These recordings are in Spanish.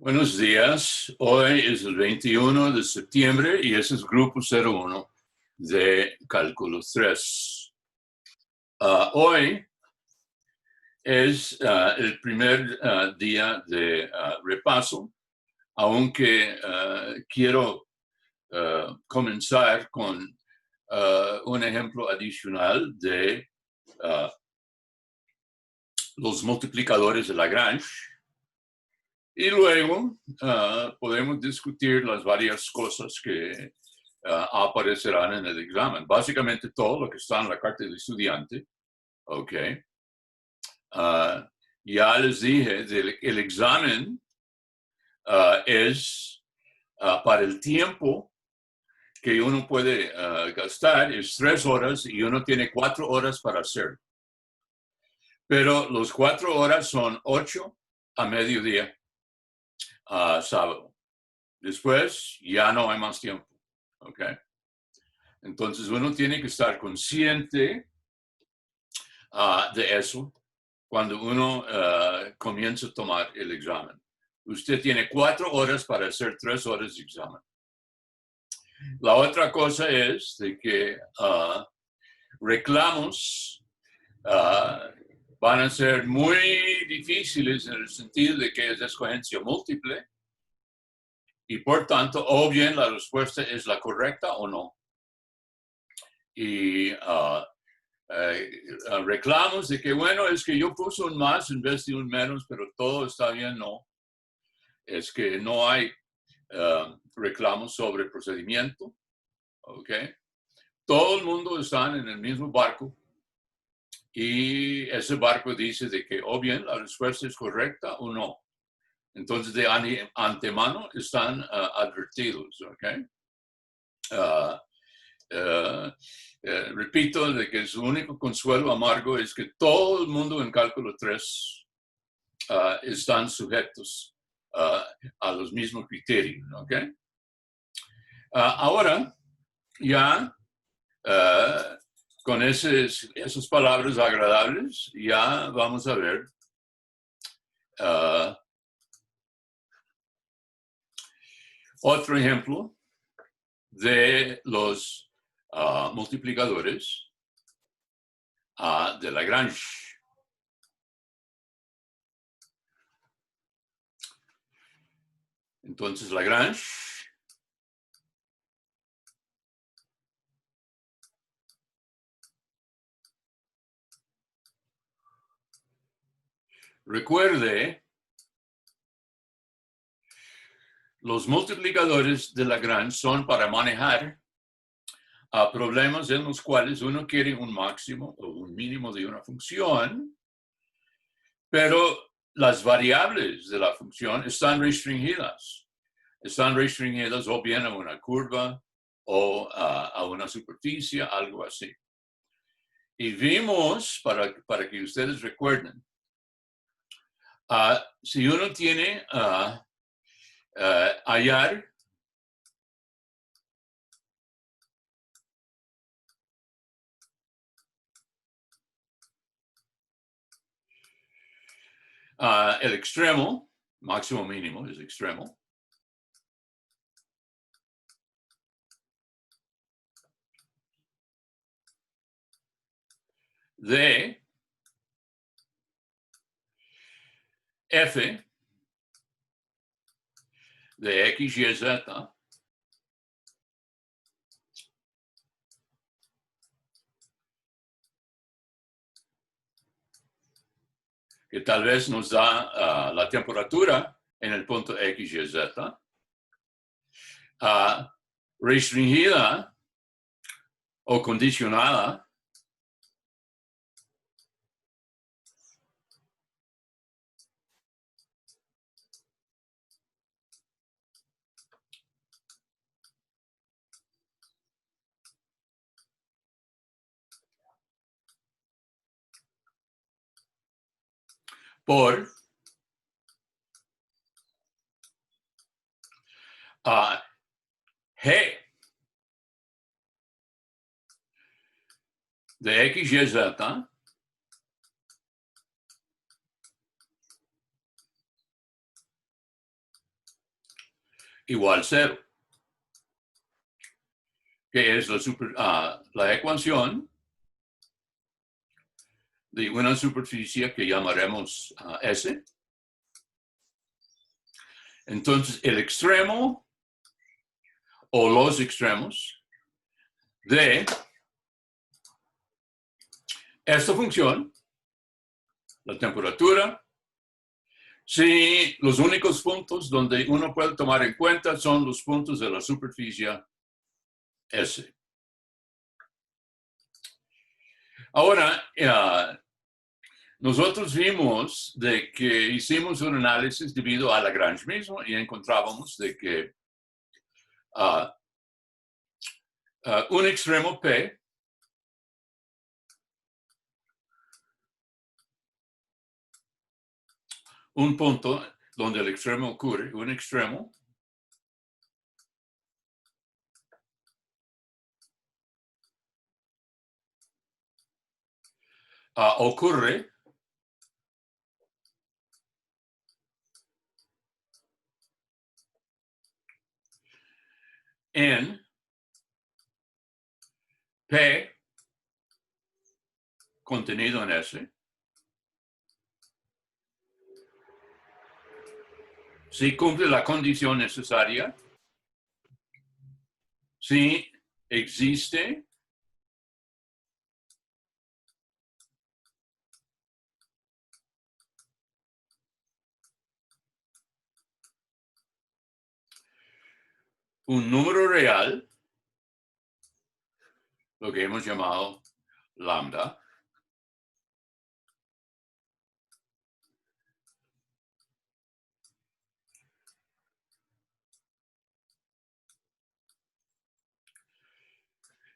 Buenos días. Hoy es el 21 de septiembre y ese es Grupo 01 de Cálculo 3. Hoy es el primer día de repaso, aunque quiero comenzar con un ejemplo adicional de los multiplicadores de Lagrange. Y luego podemos discutir las varias cosas que aparecerán en el examen. Básicamente todo lo que está en la carta del estudiante. Ok. Ya les dije, el examen es para el tiempo que uno puede gastar, es 3 horas y uno tiene 4 horas para hacerlo. Pero los 4 horas son 8 a mediodía. Sábado. Después ya no hay más tiempo. ¿Ok? Entonces uno tiene que estar consciente de eso cuando uno comienza a tomar el examen. Usted tiene 4 horas para hacer 3 horas de examen. La otra cosa es de que reclamos van a ser muy difíciles en el sentido de que es escogencia múltiple y por tanto o bien la respuesta es la correcta o no. Y reclamos de que, bueno, es que yo puse un más en vez de un menos, pero todo está bien, no. Es que no hay reclamos sobre procedimiento, ¿ok? Todo el mundo está en el mismo barco y ese barco dice de que o bien la respuesta es correcta o no. Entonces, de antemano están advertidos, ¿ok? Repito, de que su único consuelo amargo es que todo el mundo en cálculo 3 están sujetos a los mismos criterios. ¿Okay? Ahora, ya con esas palabras agradables, ya vamos a ver otro ejemplo de los multiplicadores de Lagrange. Entonces, Lagrange recuerde, los multiplicadores de Lagrange son para manejar problemas en los cuales uno quiere un máximo o un mínimo de una función, pero las variables de la función están restringidas. Están restringidas o bien a una curva o a una superficie, algo así. Y vimos, para que ustedes recuerden, si uno tiene hallar el extremo, máximo mínimo es extremo, de f de x, y, z, que tal vez nos da la temperatura en el punto x, y, z, restringida o condicionada por g de x, y, z igual 0, que es la ecuación de una superficie que llamaremos S. Entonces, el extremo o los extremos de esta función, la temperatura, si los únicos puntos donde uno puede tomar en cuenta son los puntos de la superficie S. Ahora, nosotros vimos de que hicimos un análisis debido a Lagrange mismo y encontrábamos de que un extremo P un punto donde el extremo ocurre, un extremo ocurre en P contenido en S, si cumple la condición necesaria, si existe un número real, lo que hemos llamado lambda,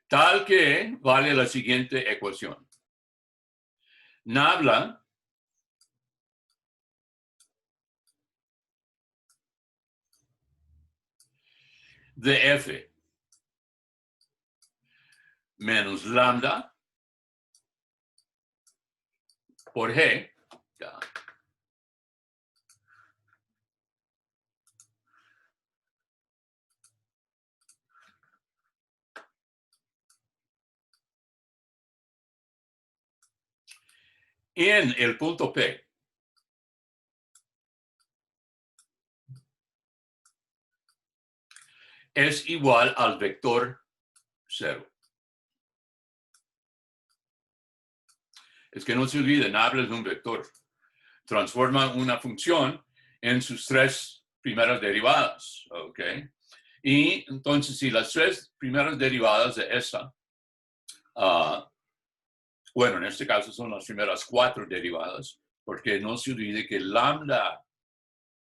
tal que vale la siguiente ecuación. Nabla de F menos lambda por G, ya, en el punto P es igual al vector 0. Es que no se olviden, Nabla es un vector. Transforma una función en sus 3 primeras derivadas, ¿ok? Y entonces, si las 3 primeras derivadas de esa, bueno, en este caso son las primeras 4 derivadas, porque no se olvide que lambda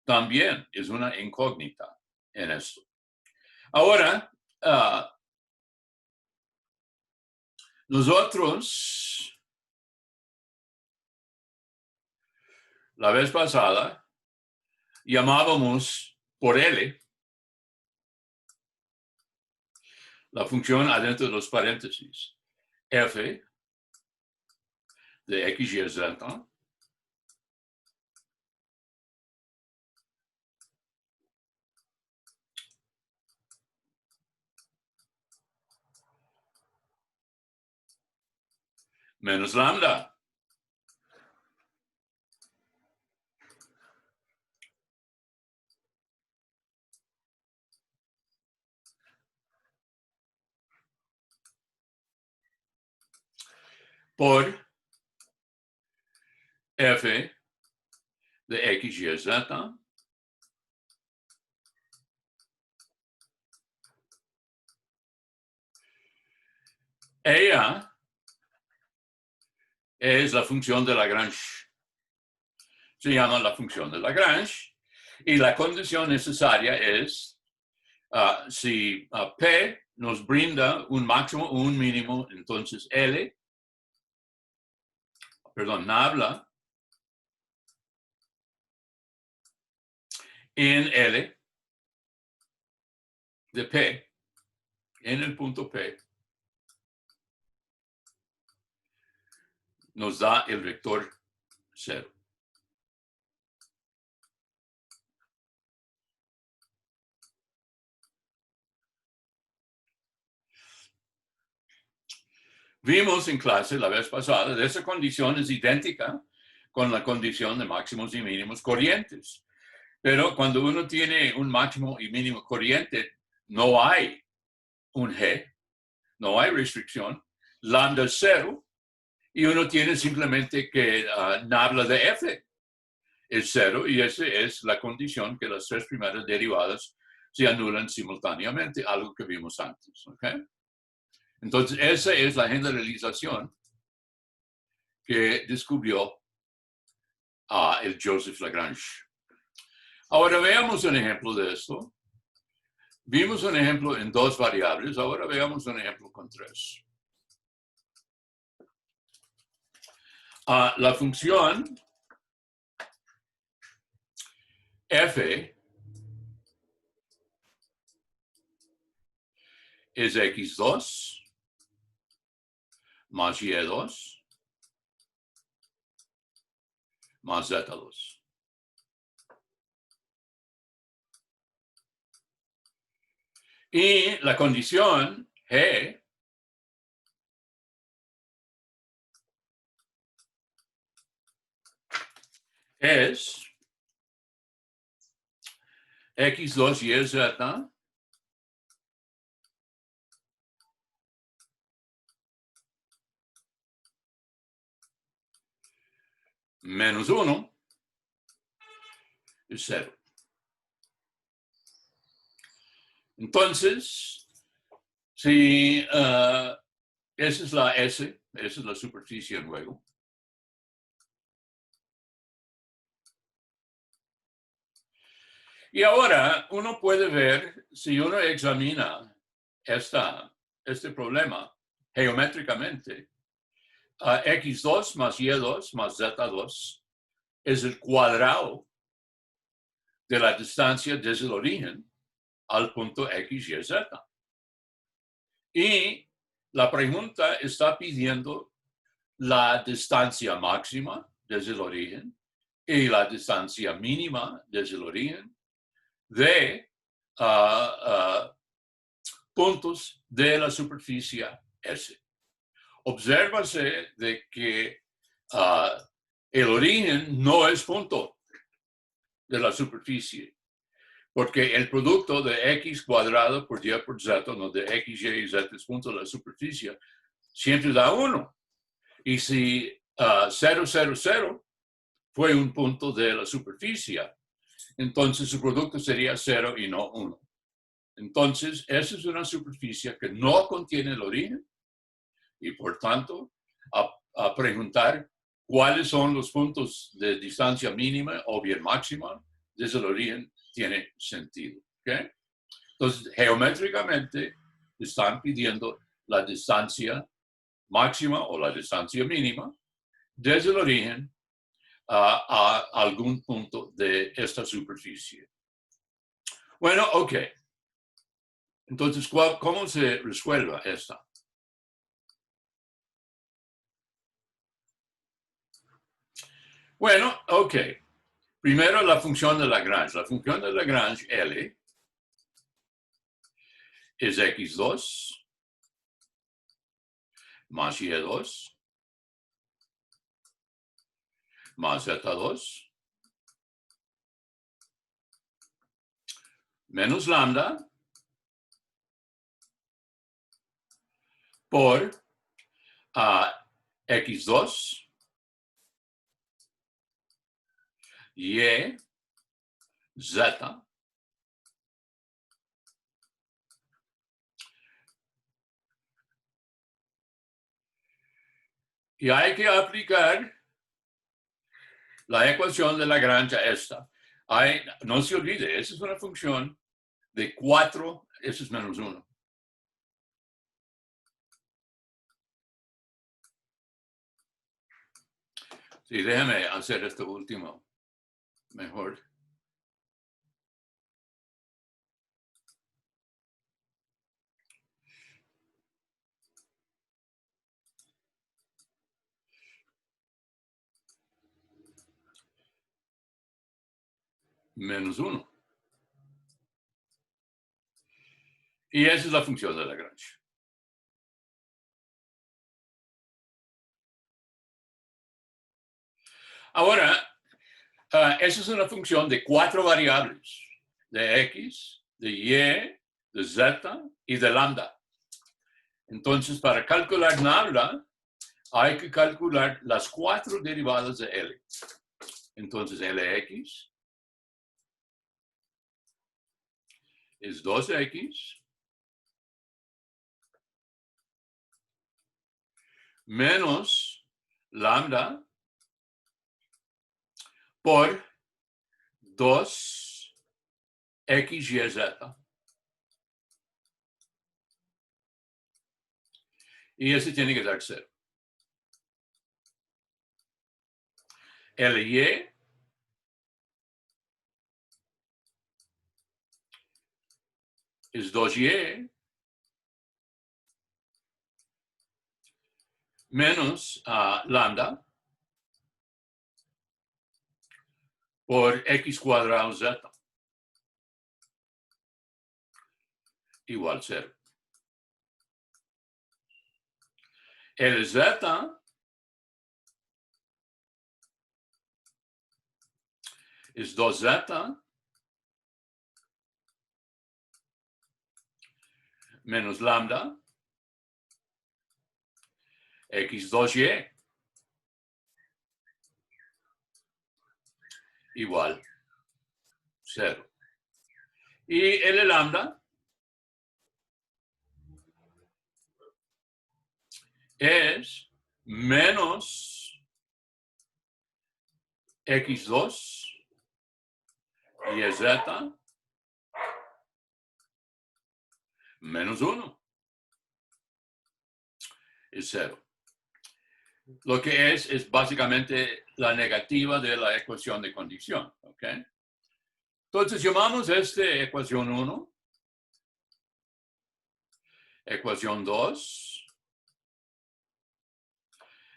también es una incógnita en esto. Ahora, nosotros, la vez pasada, llamábamos por L la función adentro de los paréntesis f de x, y, z menos lambda. Por f de x, y, z ella es la función de Lagrange. Se llama la función de Lagrange y la condición necesaria es si P nos brinda un máximo o un mínimo, entonces nabla en L de P, en el punto P, nos da el vector 0. Vimos en clase la vez pasada de esa condición es idéntica con la condición de máximos y mínimos corrientes. Pero cuando uno tiene un máximo y mínimo corriente, no hay un G, no hay restricción, lambda es cero, y uno tiene simplemente que nabla de F es cero, y esa es la condición que las tres primeras derivadas se anulan simultáneamente, algo que vimos antes. ¿Okay? Entonces, esa es la generalización que descubrió el Joseph Lagrange. Ahora veamos un ejemplo de esto. Vimos un ejemplo en dos variables, ahora veamos un ejemplo con tres. La función f es x2 más y2 más z2. Y la condición G es x2 y z menos 1 es 0. Entonces, si esa es la S, esa es la superficie en juego. Y ahora uno puede ver, si uno examina este problema geométricamente, x2 más y2 más z2 es el cuadrado de la distancia desde el origen al punto x, y, z. Y la pregunta está pidiendo la distancia máxima desde el origen y la distancia mínima desde el origen de puntos de la superficie S. Obsérvase de que el origen no es punto de la superficie, porque el producto de x cuadrado por y por z, no de x, y z es punto de la superficie, siempre da 1. Y si 0, 0, 0 fue un punto de la superficie, entonces su producto sería 0 y no 1. Entonces, esa es una superficie que no contiene el origen y, por tanto, a preguntar cuáles son los puntos de distancia mínima o bien máxima desde el origen tiene sentido. ¿Okay? Entonces, geométricamente, están pidiendo la distancia máxima o la distancia mínima desde el origen a algún punto de esta superficie. Bueno, ok. Entonces, ¿cómo se resuelve esta? Bueno, ok. Primero la función de Lagrange. La función de Lagrange, L, es x2 más y2 más z2 menos lambda por x2 y z y hay que aplicar la ecuación de Lagrange a esta. No se olvide, esa es una función de 4, eso es menos 1. Sí, déjame hacer esto último mejor. Menos 1. Y esa es la función de Lagrange. Ahora, esa es una función de 4 variables, de x, de y, de z y de lambda. Entonces, para calcular lambda, hay que calcular las 4 derivadas de L. Entonces, Lx es 2x menos lambda por 2xyz. Y ese tiene que dar 0. Ly es 2y menos lambda por x cuadrado z igual 0. El z es 2z menos lambda x2y igual 0. Y el lambda es menos x2 y z menos 1. Es 0. Lo que es básicamente la negativa de la ecuación de condición. ¿Ok? Entonces llamamos esta ecuación 1, ecuación 2,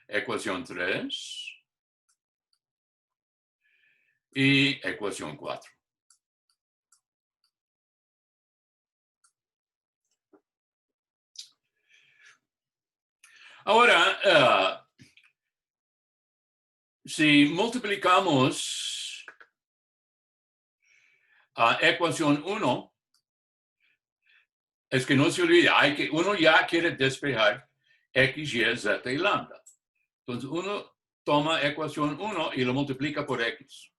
ecuación 3 y ecuación 4. Ahora, si multiplicamos a ecuación 1, es que no se olvide, uno ya quiere despejar x, y, z y lambda. Entonces uno toma ecuación 1 y lo multiplica por x.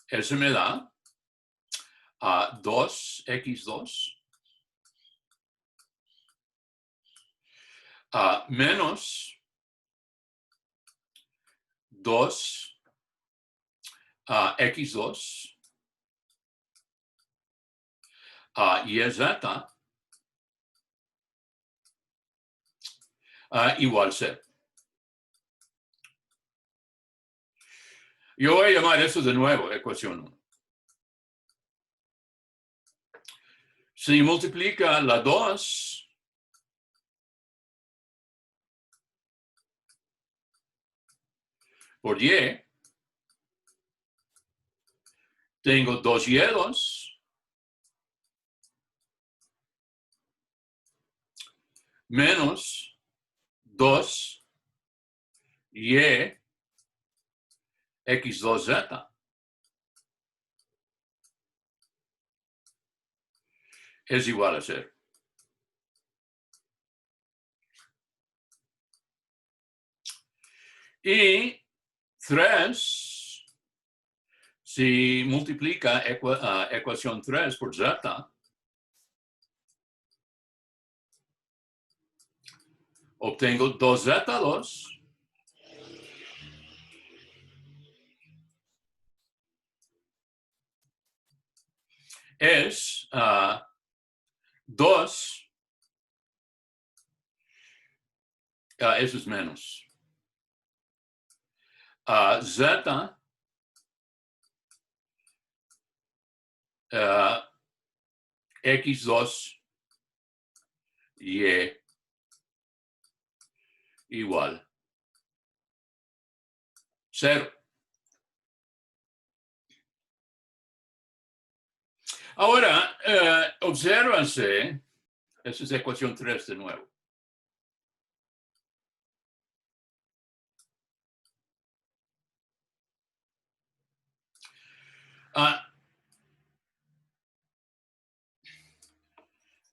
Eso me da 2x2 menos 2x2 y z igual 0. Yo voy a llamar eso de nuevo ecuación 1. Si multiplica la 2 por y, tengo 2y2 menos 2y x2z es igual a 0. Y 3, si multiplica ecuación 3 por z, obtengo 2z2 es 2, eso es menos. Z x2 y igual 0. Ahora, obsérvase, esa es ecuación 3 de nuevo.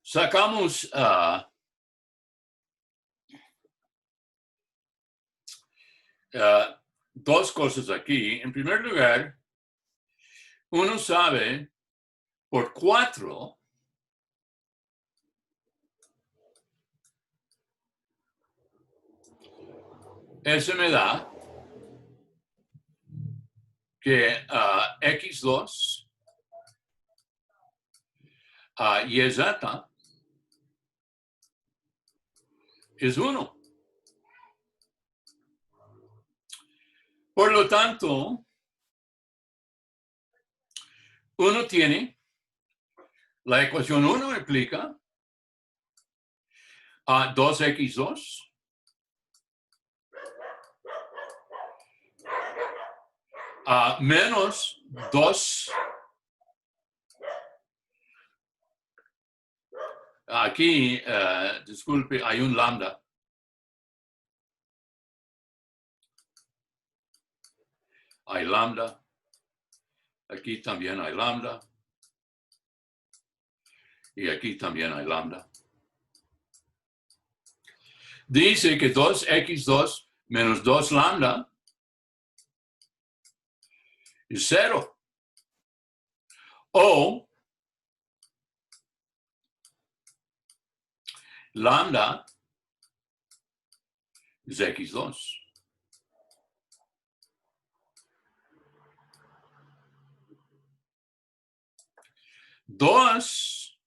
Sacamos dos cosas aquí. En primer lugar, uno sabe por 4 eso me da que x2 y z es 1. Por lo tanto, uno tiene la ecuación 1 implica 2x2 menos 2. Aquí, disculpe, hay un lambda. Hay lambda. Aquí también hay lambda. Y aquí también hay lambda. Dice que 2x2 menos 2 lambda es 0. O lambda es x2. Dos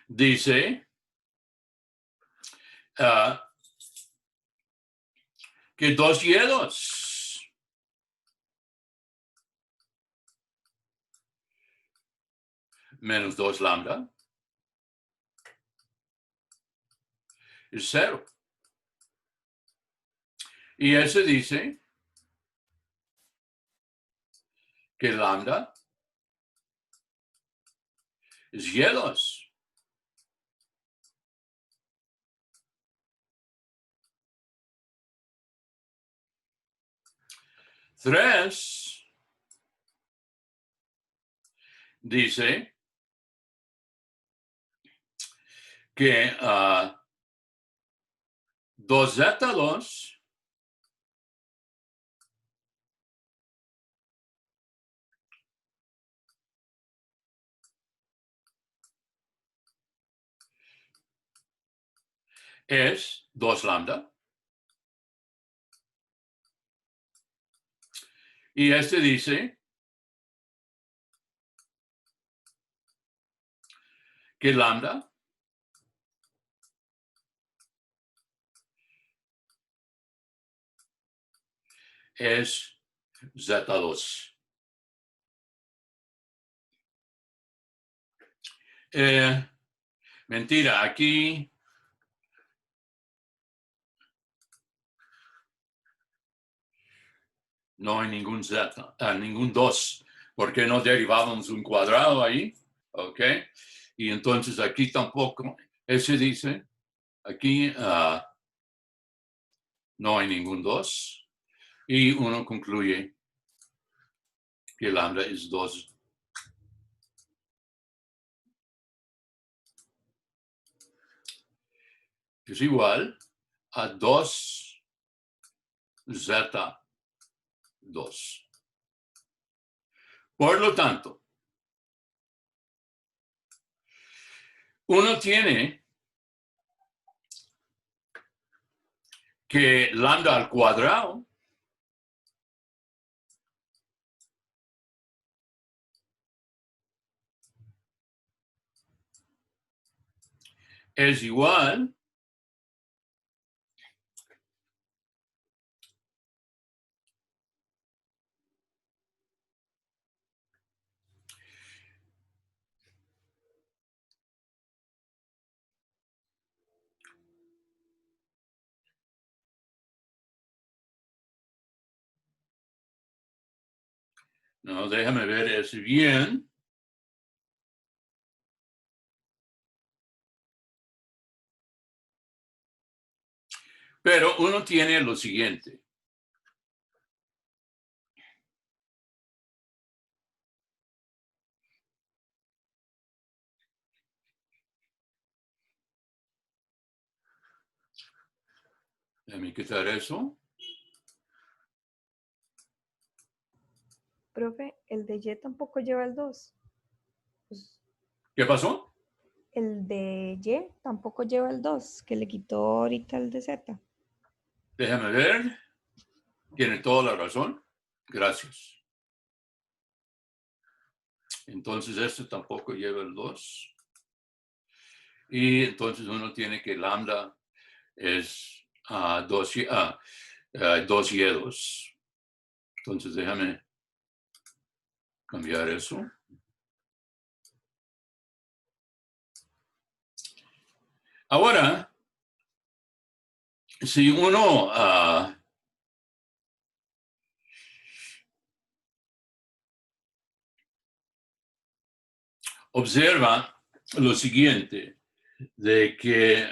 dice que 2y2 menos 2 lambda es 0. Y ese dice que lambda es y2. Tres dice que 2z2 es 2 lambda. Y este dice que lambda es z2. Mentira, aquí no hay ningún z, ningún 2, porque no derivamos un cuadrado ahí, ¿ok? Y entonces aquí tampoco, ese dice, aquí no hay ningún 2, y uno concluye que lambda es 2. Es igual a 2z2. Por lo tanto, uno tiene que lambda al cuadrado es igual no, déjame ver eso bien. Pero uno tiene lo siguiente. Déjame quitar eso. Profe, el de Y tampoco lleva el 2. Pues, ¿Qué pasó? el de Y tampoco lleva el 2, que le quitó ahorita el de Z. Déjame ver. Tiene toda la razón. Gracias. Entonces, este tampoco lleva el 2. Y entonces uno tiene que lambda es 2y2. Entonces, déjame cambiar eso. Ahora, si uno observa lo siguiente, de que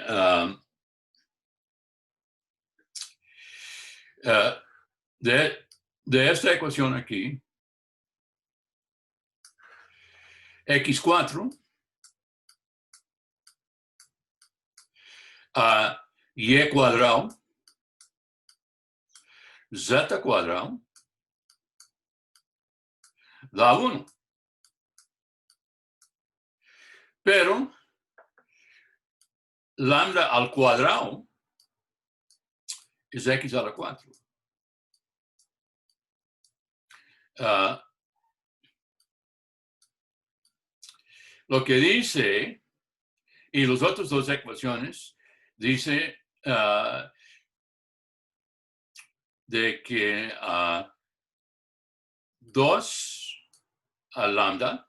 de esta ecuación aquí, x4 a y cuadrado, z cuadrado, da 1. Pero lambda al cuadrado es x a la 4. Lo que dice, y las otras dos ecuaciones, dice de que 2 a lambda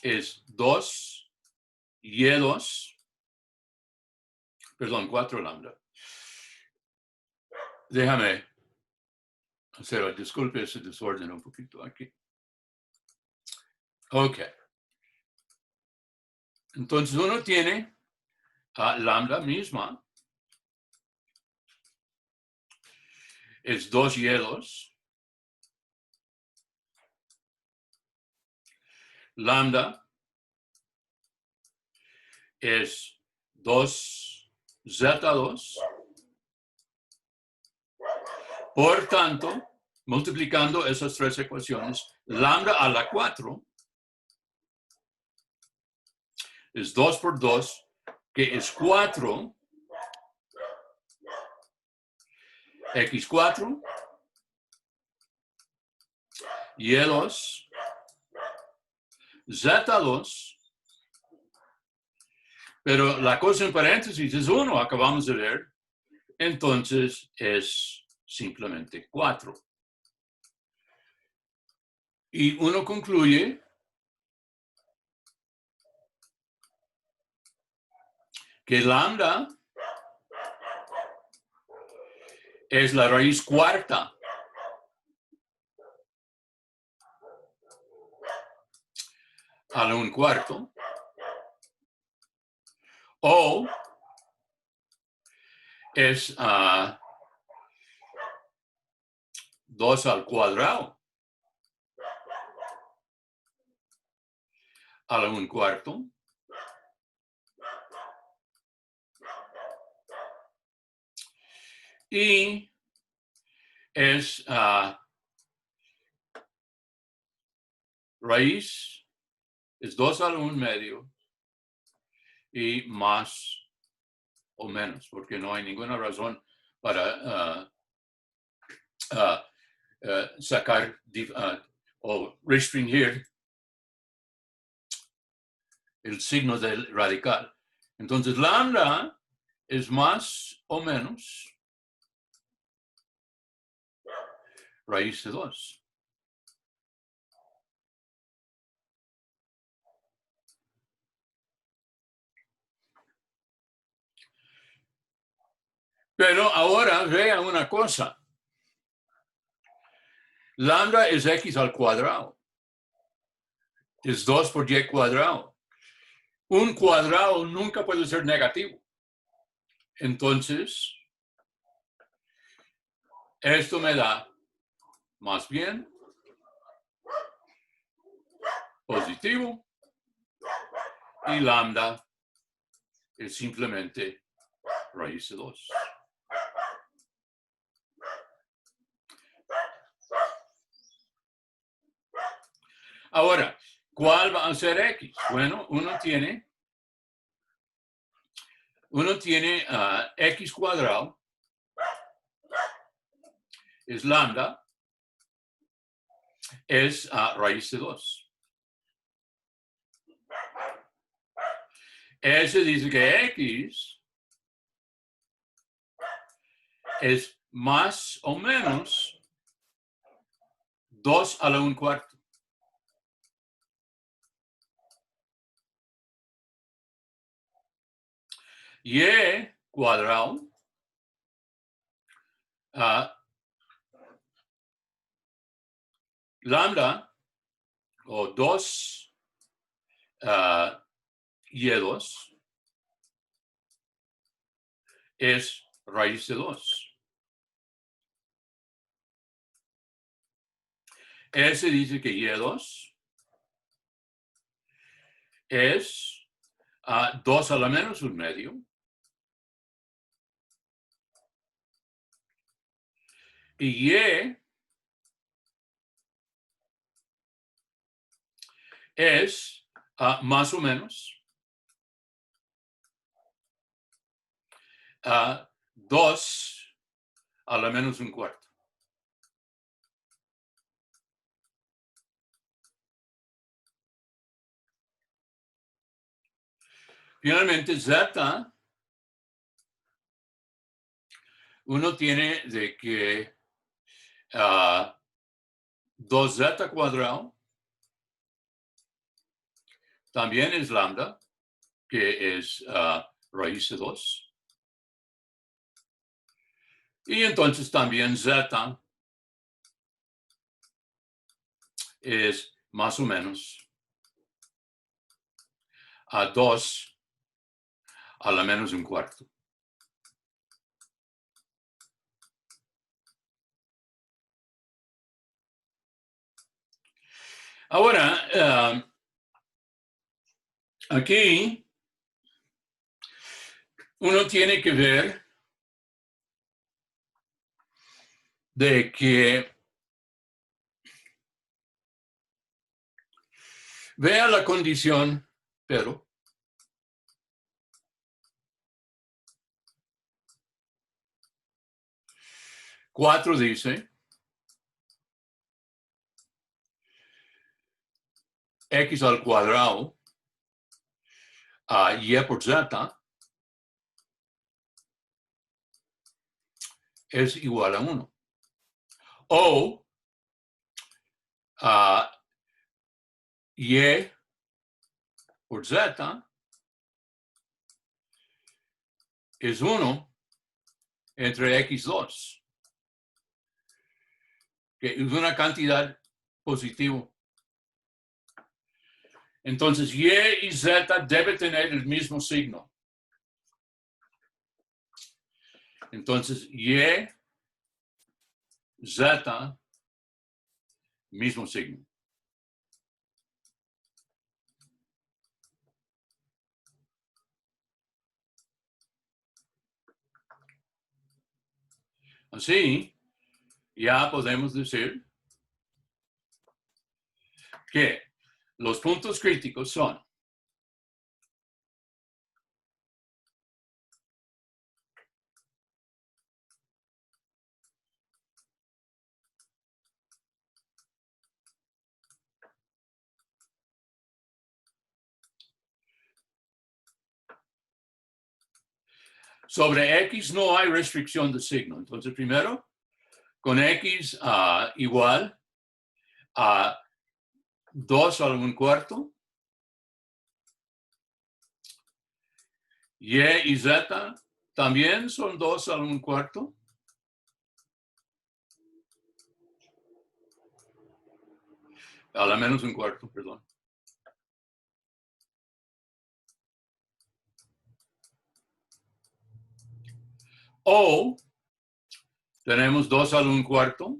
es 2y2, perdón, 4 lambda. Déjame hacer, disculpe ese desorden un poquito aquí. Ok. Entonces uno tiene a lambda misma, es 2y2. Lambda es 2z2. Por tanto, multiplicando esas tres ecuaciones, lambda a la 4 es 2 por 2, que es 4, x4, y2, z2, pero la cosa en paréntesis es 1, acabamos de ver, entonces es simplemente 4. Y uno concluye que lambda es la raíz cuarta a la 1/4, o es 2 al cuadrado a la 1/4, y es raíz, es 2 a la 1/2 y más o menos, porque no hay ninguna razón para sacar o restringir el signo del radical. Entonces, lambda es más o menos raíz de 2. Pero ahora vea una cosa. Lambda es x al cuadrado. Es 2 por y cuadrado. Un cuadrado nunca puede ser negativo. Entonces, esto me da más bien positivo y lambda es simplemente raíz de 2. Ahora, ¿cuál va a ser x? Bueno, uno tiene x cuadrado, es lambda, es raíz de 2. Ese dice que x es más o menos 2 a la 1/4. Y cuadrado lambda o 2 y2 es raíz de 2. Ese dice que y2 es 2 a la menos 1/2. Y es más o menos 2 a la menos 1/4. Finalmente, z, uno tiene de que 2z cuadrado también es lambda, que es raíz de 2. Y entonces también z es más o menos 2 a la menos 1/4. Ahora, aquí uno tiene que ver de que vea la condición, pero cuatro dice x al cuadrado y por z es igual a 1. O y por z es 1 entre x2, que es una cantidad positiva. Entonces, y z debe tener el mismo signo. Entonces, z, mismo signo. Así, ya podemos decir que los puntos críticos son sobre x no hay restricción de signo. Entonces, primero, con x igual a 2 a la 1/4, y z también son 2 a la 1/4. A la menos 1/4, perdón. O tenemos 2 a la 1/4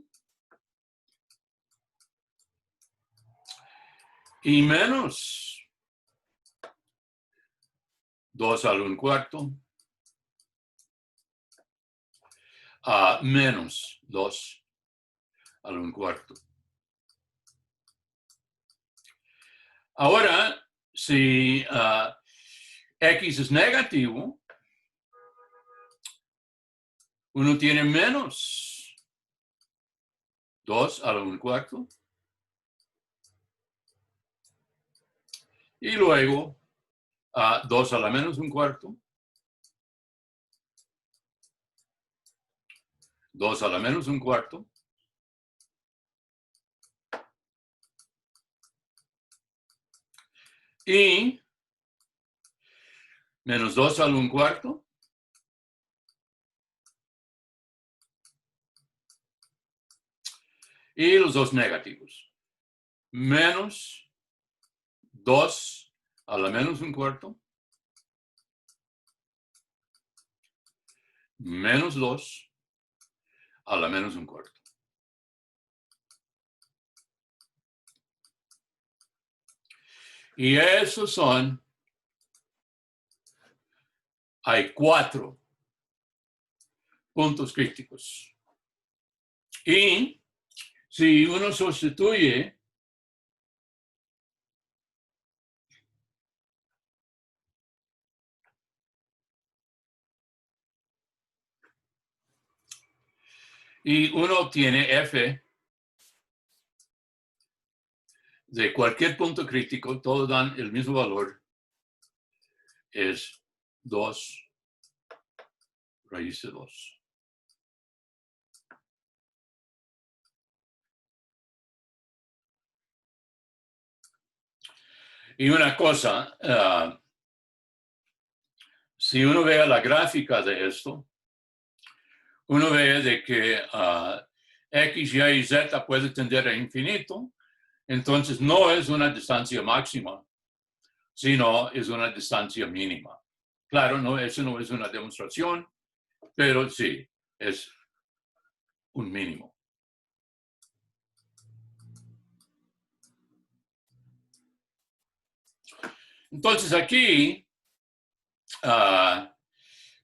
y menos 2 a la 1/4 menos 2 a la 1/4. Ahora, si x es negativo, uno tiene menos 2 a la 1/4. Y luego 2 a la menos 1/4. 2 a la menos 1/4. Y menos 2 a la 1/4. Y los dos negativos. Menos 2 a la menos 1/4. Menos 2 a la menos 1/4. Y esos son, hay 4 puntos críticos. Y si uno sustituye y uno obtiene f de cualquier punto crítico, todos dan el mismo valor, es 2 raíz de 2. Y una cosa, si uno ve la gráfica de esto, uno ve de que x, y y z puede tender a infinito, entonces no es una distancia máxima, sino es una distancia mínima. Claro, no, eso no es una demostración, pero sí, es un mínimo. Entonces aquí,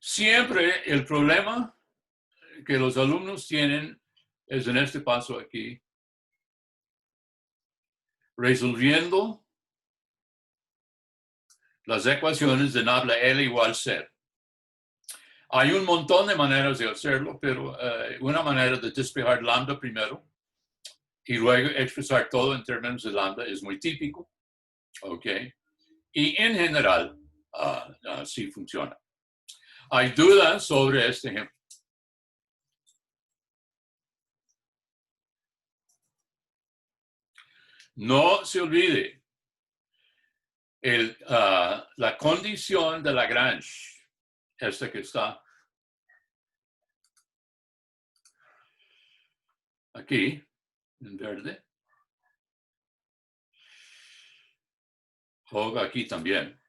siempre el problema que los alumnos tienen es en este paso aquí, resolviendo las ecuaciones de nabla L igual C. Hay un montón de maneras de hacerlo, pero una manera de despejar lambda primero y luego expresar todo en términos de lambda es muy típico, ¿ok? Y en general, sí funciona. Hay dudas sobre este ejemplo. No se olvide la condición de Lagrange, esta que está aquí, en verde, o aquí también.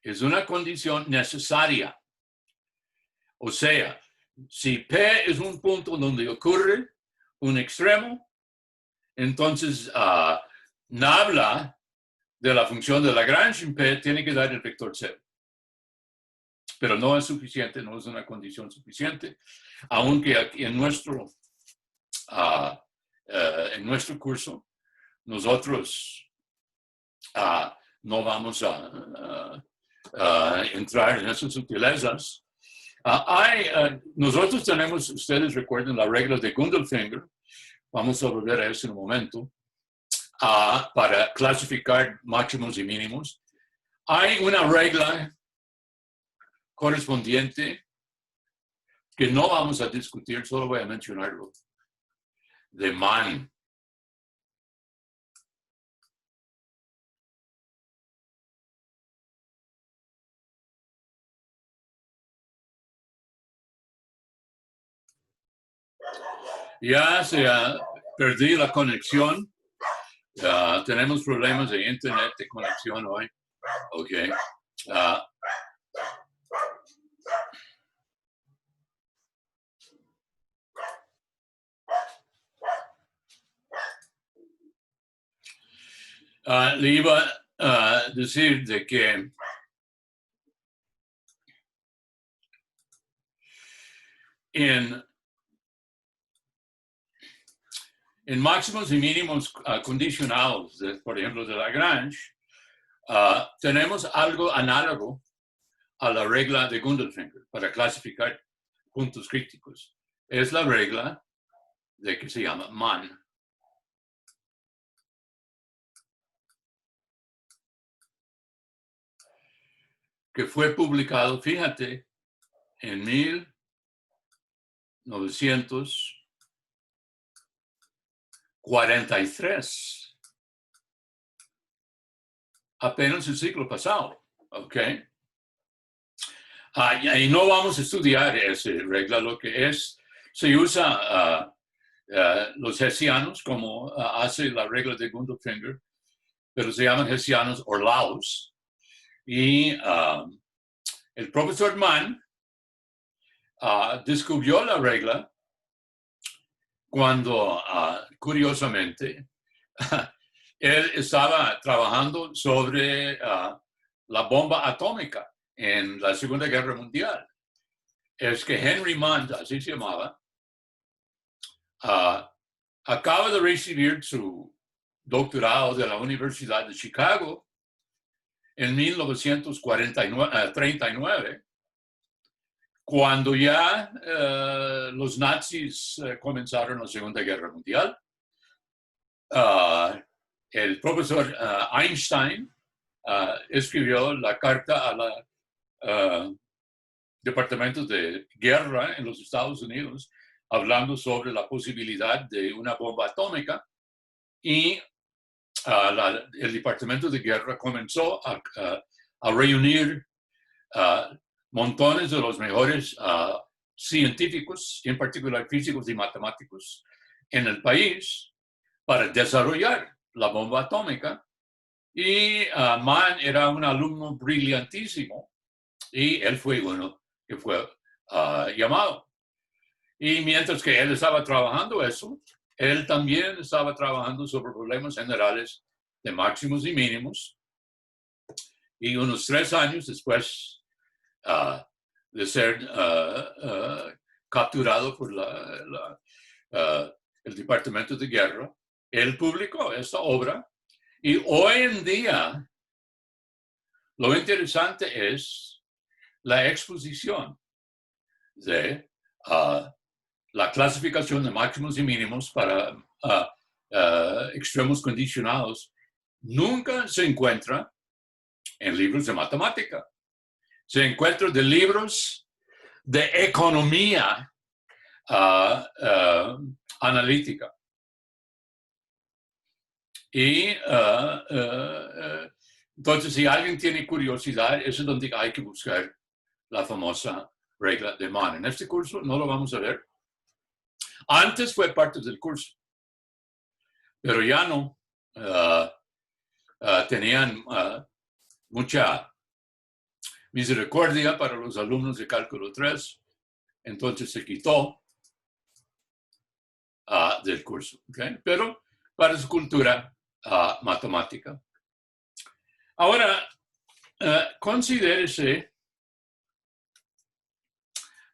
Es una condición necesaria. O sea, si P es un punto donde ocurre un extremo, entonces nabla de la función de Lagrange en P tiene que dar el vector 0. Pero no es suficiente, no es una condición suficiente, aunque aquí en nuestro curso nosotros no vamos a entrar en esas sutilezas. Nosotros tenemos, ustedes recuerden la regla de Gundelfinger, vamos a volver a eso en un momento, para clasificar máximos y mínimos. Hay una regla correspondiente que no vamos a discutir, solo voy a mencionarlo, de Mann. Ya perdí la conexión. Tenemos problemas de internet, de conexión hoy. Ok. Le iba decir de que en máximos y mínimos condicionados, por ejemplo, de Lagrange, tenemos algo análogo a la regla de Gundelfinger para clasificar puntos críticos. Es la regla de que se llama Mann. Que fue publicado, fíjate, en 1943, apenas el siglo pasado, ¿ok? Y no vamos a estudiar esa regla, lo que es, se usa los hessianos como hace la regla de Gundelfinger, pero se llaman hessianos Orlaus. Y el profesor Mann descubrió la regla cuando, curiosamente, él estaba trabajando sobre la bomba atómica en la Segunda Guerra Mundial. Es que Henry Mond, así se llamaba, acaba de recibir su doctorado de la Universidad de Chicago en 1939, cuando ya los nazis comenzaron la Segunda Guerra Mundial. El profesor Einstein escribió la carta al Departamento de Guerra en los Estados Unidos hablando sobre la posibilidad de una bomba atómica, y el Departamento de Guerra comenzó a reunir montones de los mejores científicos, en particular físicos y matemáticos, en el país para desarrollar la bomba atómica. Y Mann era un alumno brillantísimo y él fue uno que fue llamado. Y mientras que él estaba trabajando eso, él también estaba trabajando sobre problemas generales de máximos y mínimos. Y unos 3 años después de ser capturado por el Departamento de Guerra, él publicó esta obra. Y hoy en día, lo interesante es la exposición de la clasificación de máximos y mínimos para extremos condicionados. Nunca se encuentra en libros de matemática. Se encuentra de libros de economía analítica. Y entonces, si alguien tiene curiosidad, eso es donde hay que buscar la famosa regla de Mann. En este curso no lo vamos a ver. Antes fue parte del curso, pero ya no. Tenían mucha misericordia para los alumnos de cálculo 3, entonces se quitó del curso, ¿okay? Pero para su cultura matemática. Ahora, considérese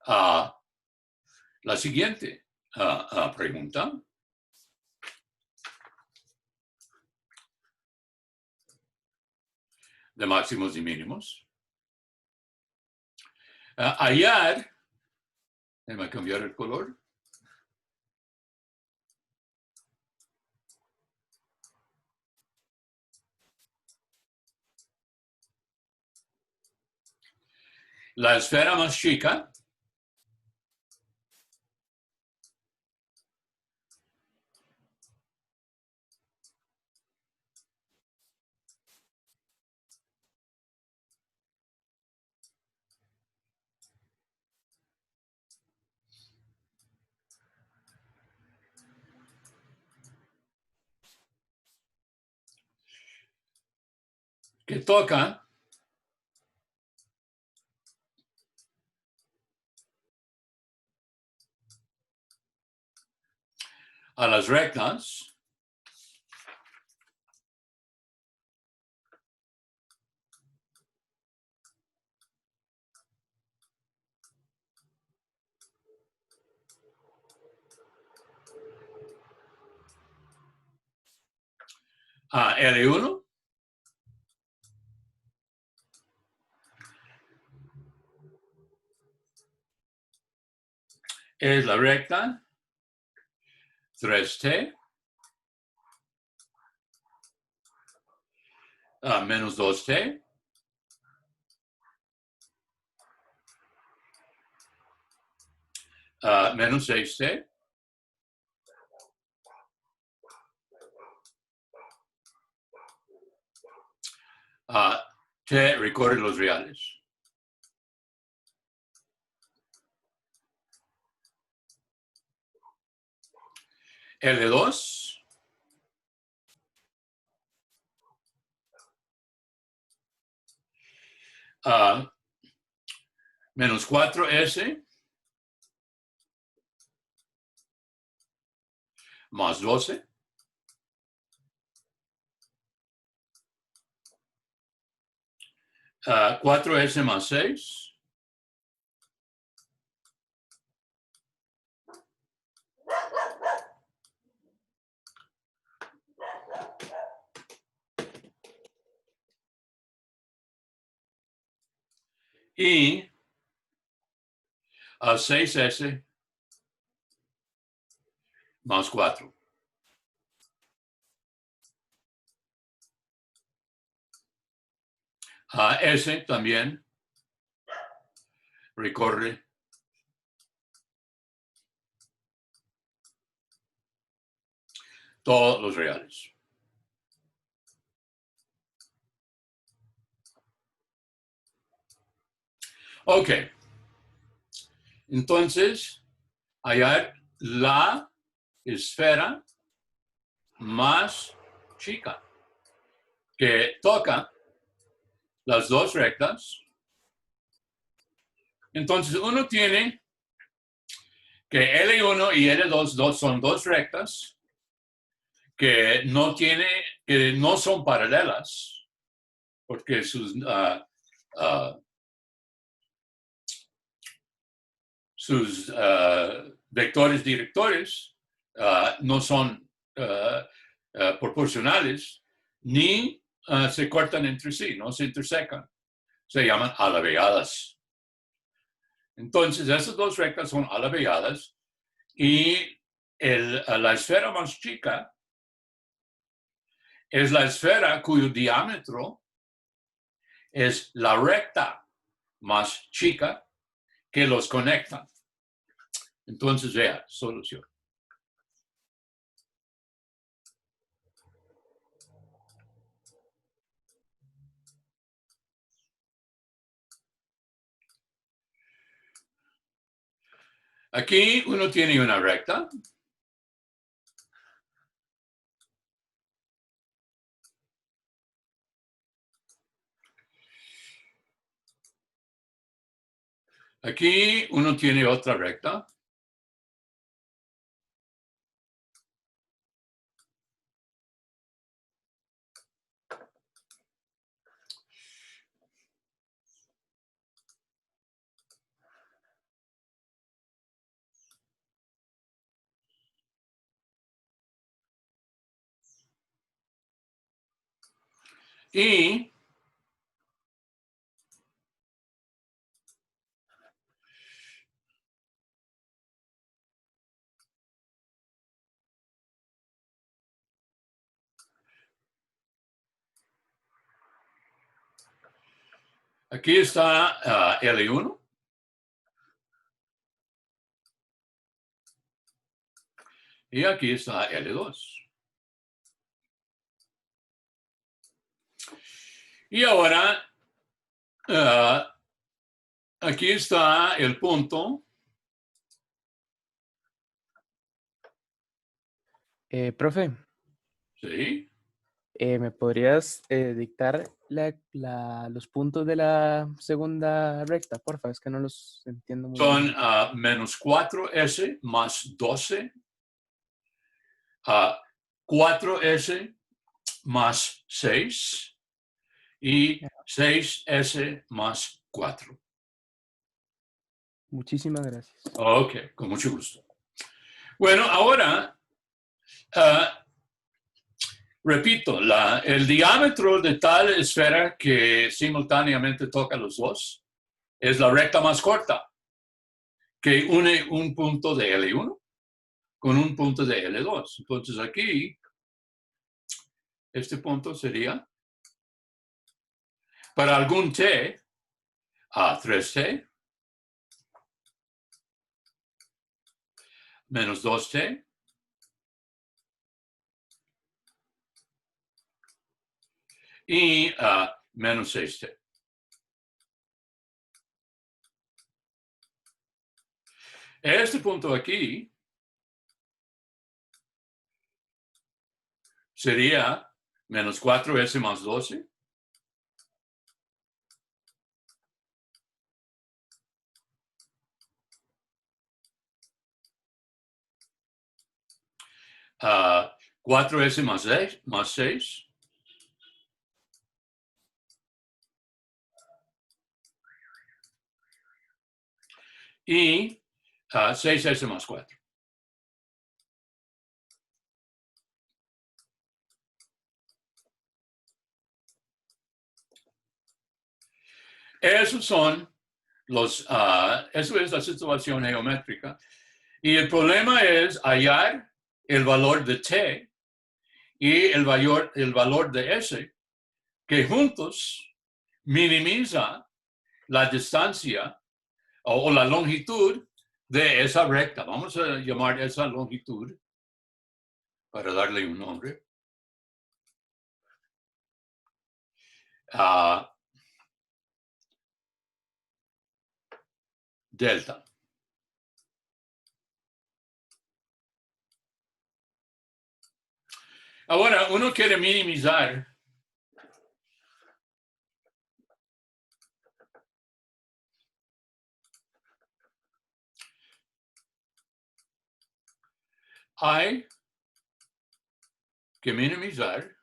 la siguiente pregunta. De máximos y mínimos. Ayer, déjame cambiar el color. La esfera más chica que toca a las rectas L1. Es la recta 3t menos 2t menos 6t t recorre los reales. L2 menos 4s más 12 4s más 6 y 6s más 4. S también recorre todos los reales. Ok. Entonces, hallar la esfera más chica que toca las dos rectas. Entonces, uno tiene que L1 y L2 son dos rectas que no son paralelas, porque sus vectores directores no son proporcionales ni se cortan entre sí, no se intersecan. Se llaman alaveadas. Entonces, esas dos rectas son alaveadas y la esfera más chica es la esfera cuyo diámetro es la recta más chica que los conectan. Entonces, vea, solución. Aquí uno tiene una recta. Aquí uno tiene otra recta. Y aquí está L1. Y aquí está L2. Y ahora, aquí está el punto. Profe, ¿Sí? ¿me podrías dictar los puntos de la segunda recta? Porfa, es que no los entiendo muy Son bien. menos 4s más 12. 4s más 6 y 6s más 4. Muchísimas gracias. Ok, con mucho gusto. Bueno, ahora repito, el diámetro de tal esfera que simultáneamente toca los dos es la recta más corta, que une un punto de L1 con un punto de L2. Entonces aquí, este punto sería, para algún t, a 3t, menos 2t, y menos 6t. Este punto aquí sería menos 4s más 12. Uh, 4s más 6. Y 6s más 4. Esos son eso es la situación geométrica. Y el problema es hallar el valor de t y el valor de s, que juntos minimiza la distancia o la longitud de esa recta. Vamos a llamar esa longitud para darle un nombre. Delta. Ahora, uno quiere minimizar hay que minimizar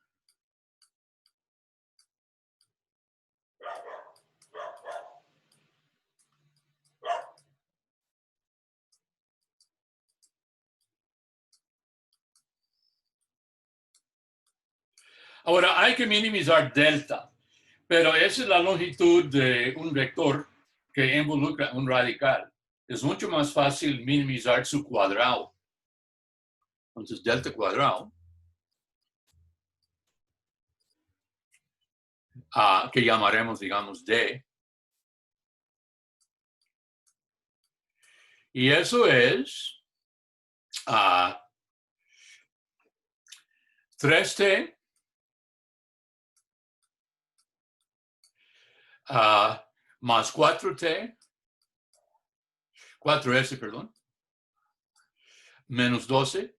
ahora hay que minimizar delta, pero esa es la longitud de un vector que involucra un radical. Es mucho más fácil minimizar su cuadrado. Entonces, delta cuadrado, que llamaremos, digamos, D. Y eso es 3t más 4t, 4s, perdón, menos 12.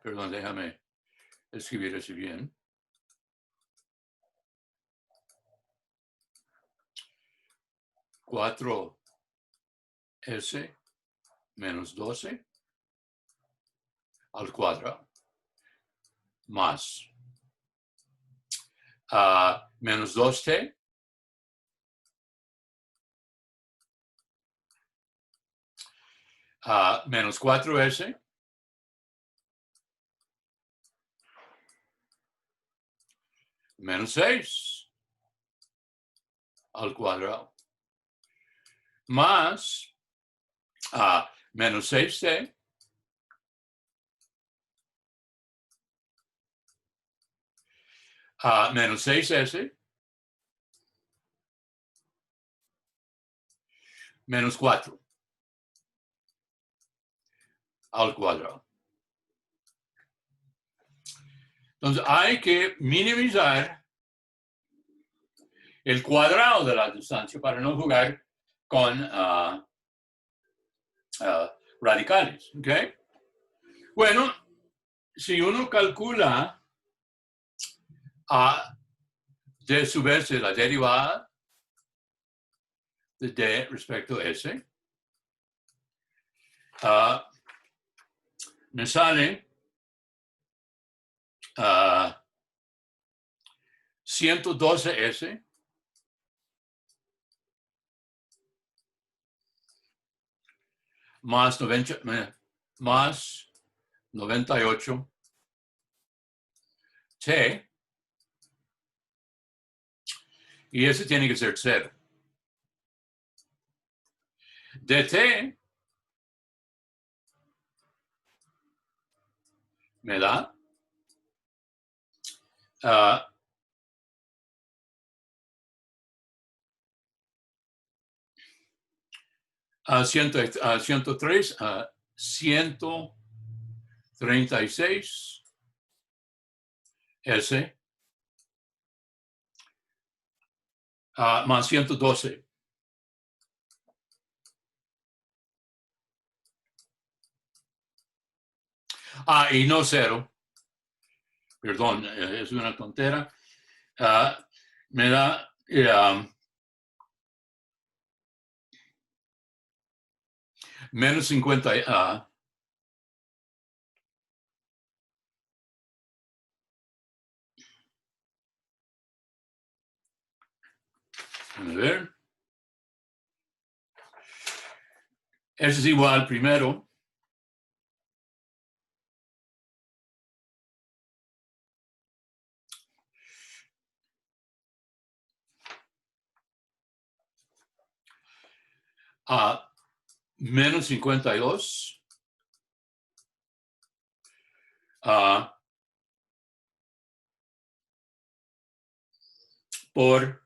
Perdón, déjame escribir eso bien. 4s menos 12 al cuadrado más menos 2t menos 4s menos 6 al cuadrado más menos 6t menos 6s menos 4 al cuadrado. Entonces hay que minimizar el cuadrado de la distancia para no jugar con radicales. ¿Okay? Bueno, si uno calcula de su vez la derivada de D respecto a S, me sale 112S más 98 t, y ese tiene que ser 0. dt me da 103 a 136 S más 112. Y no 0. Perdón, es una tontera. Me da menos 50. A ver. Eso es igual primero. Menos 52. Por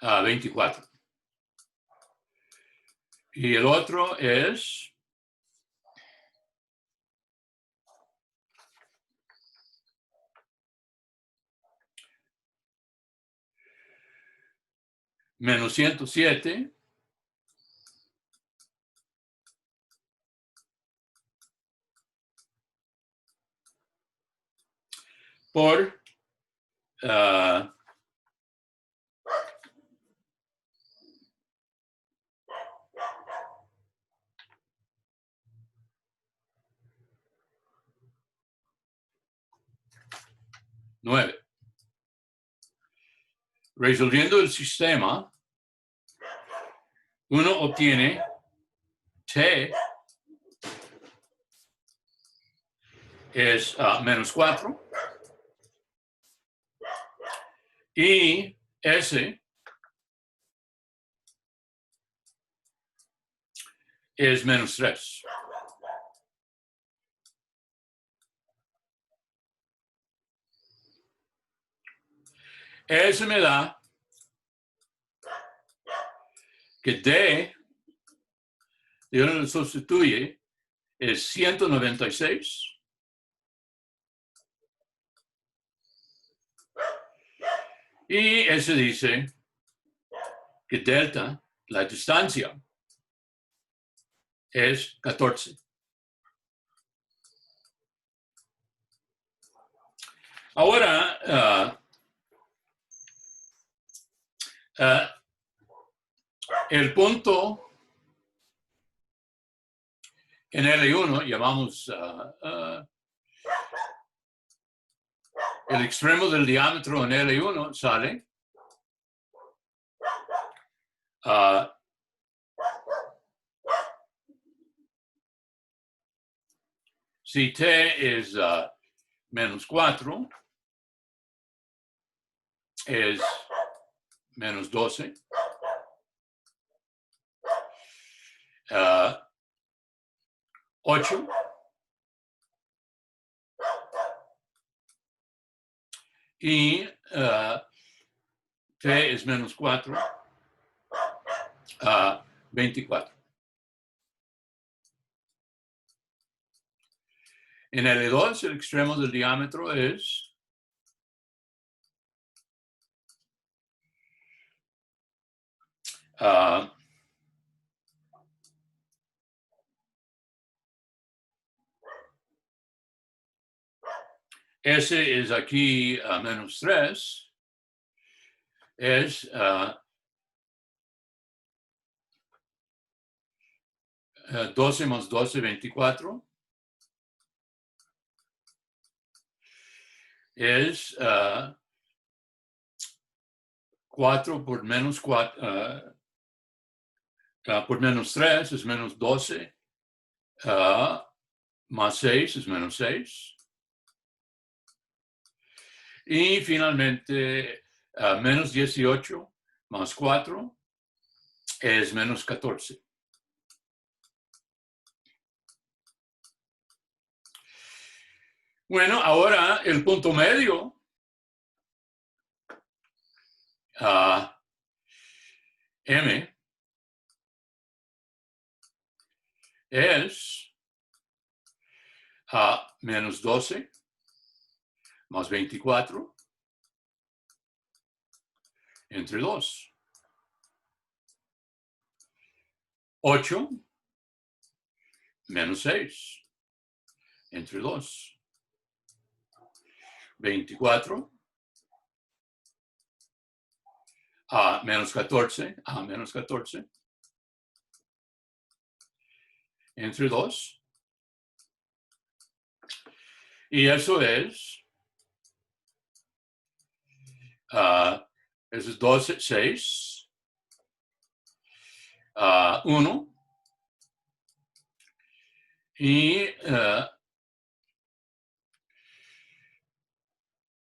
24. Y el otro es menos 107 por 9. Resolviendo el sistema, uno obtiene t es menos 4 y s es menos 3. Eso me da que d de uno lo sustituye es 196 y eso dice que delta, la distancia, es 14. Ahora, el punto en L1 llamamos el extremo del diámetro en L1 sale si t es menos 4, es menos 12. 8. Y t es menos 4, 24. En L2, el extremo del diámetro es S es aquí menos 3, es 12 más 12, 24. Es 4 por menos 4, por menos 3 es menos 12, más 6 es menos 6. Y finalmente, menos 18 más 4 es menos 14. Bueno, ahora el punto medio M es menos 12 más 24 entre 2. 8 menos 6 entre 2. 24 menos 14 menos 14 entre 2. Y eso es 12, 6, 1. Y eso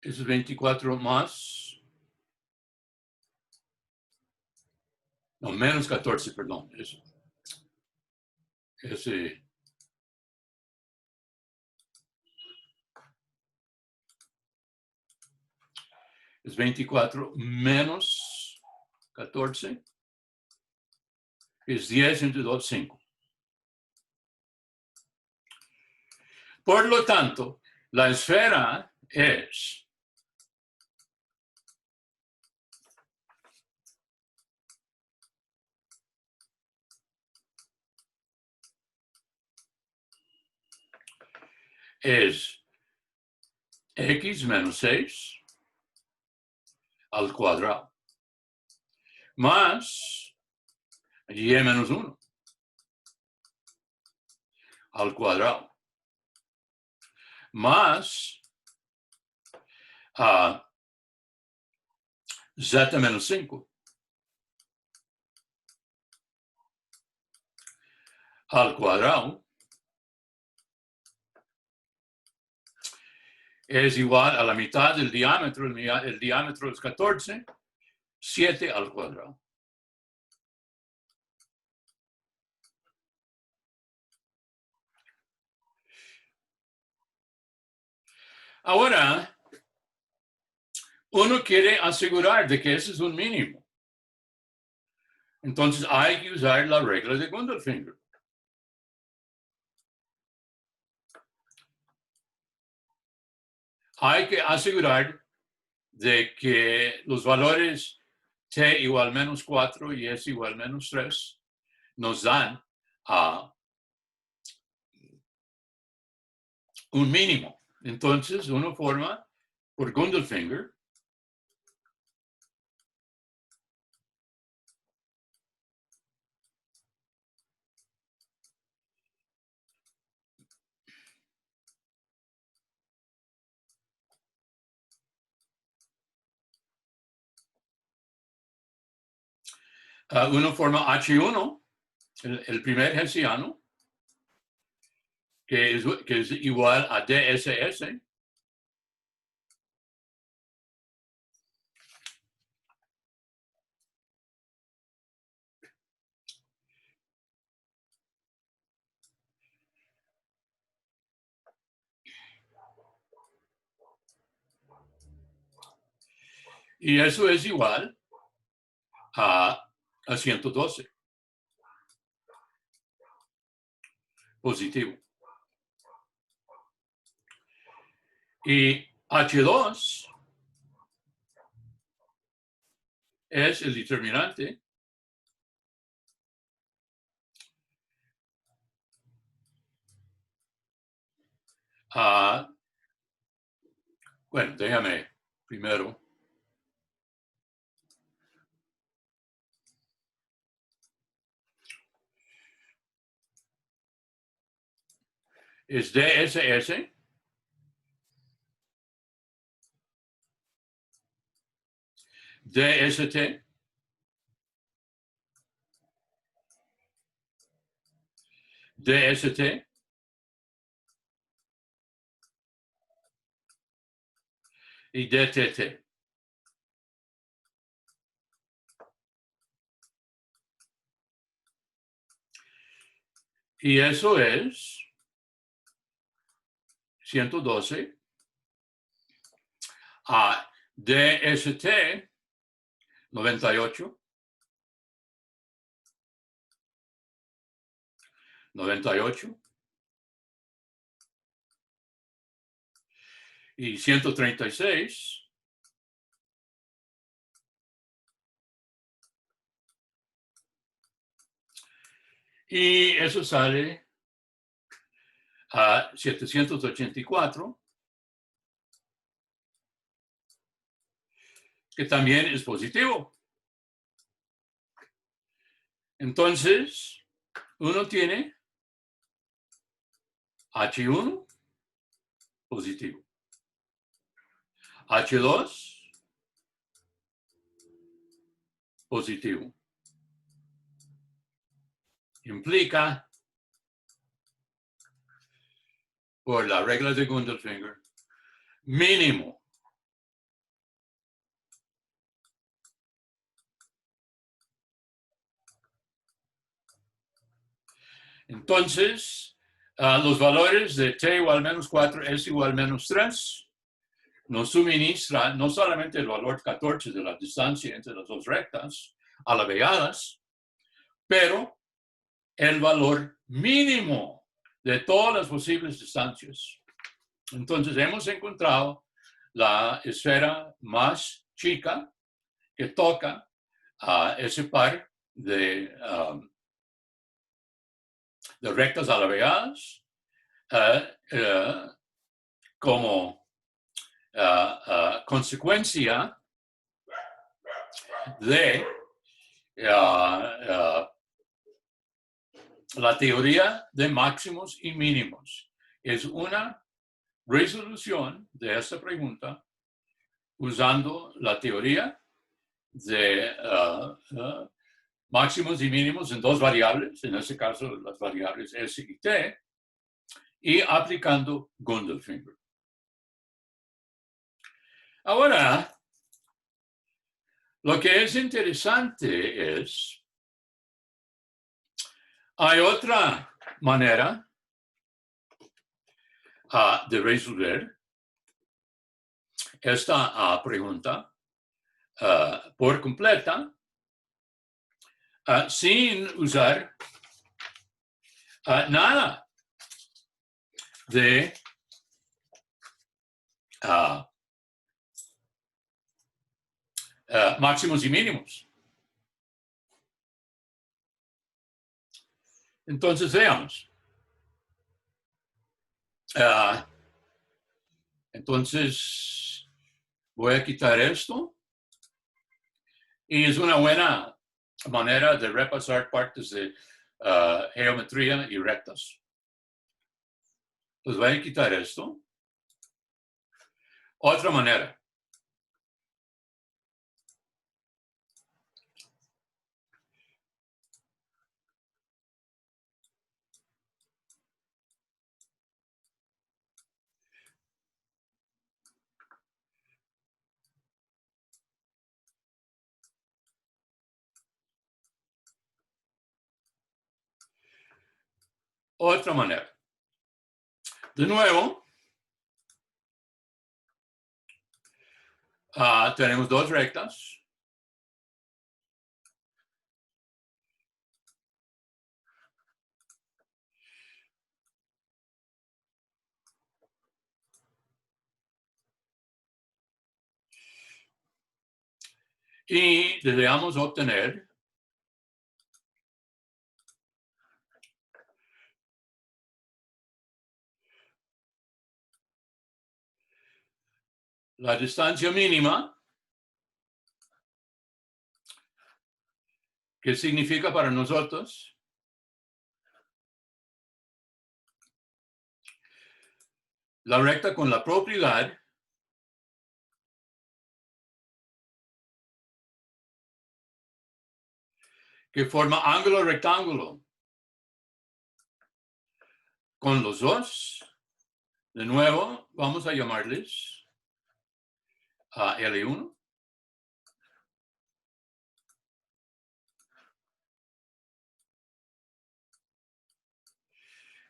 es 24 más, no, menos 14, perdón. Ese es 24 menos 14, es 10 entre 2, 5. Por lo tanto, la esfera es x menos 6 al cuadrado más y menos 1 al cuadrado más z menos 5 al cuadrado es igual a la mitad del diámetro. El diámetro es 14, 7 al cuadrado. Ahora, uno quiere asegurar de que ese es un mínimo. Entonces hay que usar la regla de Gundelfinger. Hay que asegurar de que los valores t igual menos 4 y s igual menos 3 nos dan un mínimo. Entonces uno forma por Gundelfinger uno forma H1, el primer hessiano, que es igual a DSS. Y eso es igual a 112. Positivo. Y H2 es el determinante bueno, déjame primero. Es DSS DST DST y DTT. Y eso es 112 a DST 98, 98 y 136 y eso sale a 784, que también es positivo. Entonces, uno tiene H1 positivo, H2 positivo. Implica, por la regla de Gundelfinger, mínimo entonces los valores de t igual a menos 4, s igual a menos 3 nos suministra no solamente el valor 14 de la distancia entre las dos rectas alabeadas, pero el valor mínimo de todas las posibles distancias. Entonces hemos encontrado la esfera más chica que toca a ese par de rectas alabeadas como consecuencia de la teoría de máximos y mínimos. Es una resolución de esta pregunta usando la teoría de máximos y mínimos en dos variables, en este caso las variables S y T, y aplicando Gundelfinger. Ahora, lo que es interesante es, hay otra manera de resolver esta pregunta por completa sin usar nada de máximos y mínimos. Entonces veamos. Entonces voy a quitar esto y es una buena manera de repasar partes de geometría y rectas. Pues voy a quitar esto. Otra manera. Otra manera. De nuevo, tenemos dos rectas. Y deseamos obtener la distancia mínima, que significa para nosotros la recta con la propiedad que forma ángulo rectángulo. Con los dos, de nuevo, vamos a llamarles a L1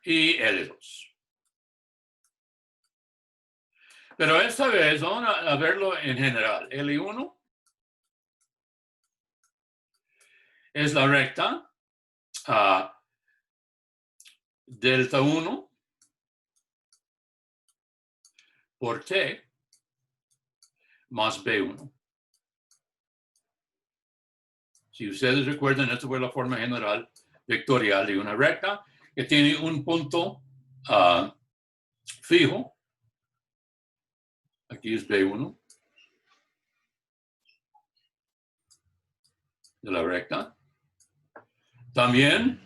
y L2. Pero esta vez vamos a verlo en general. L1 es la recta delta 1 por T más B1. Si ustedes recuerdan, esta fue la forma general vectorial de una recta que tiene un punto fijo. Aquí es B1 de la recta. También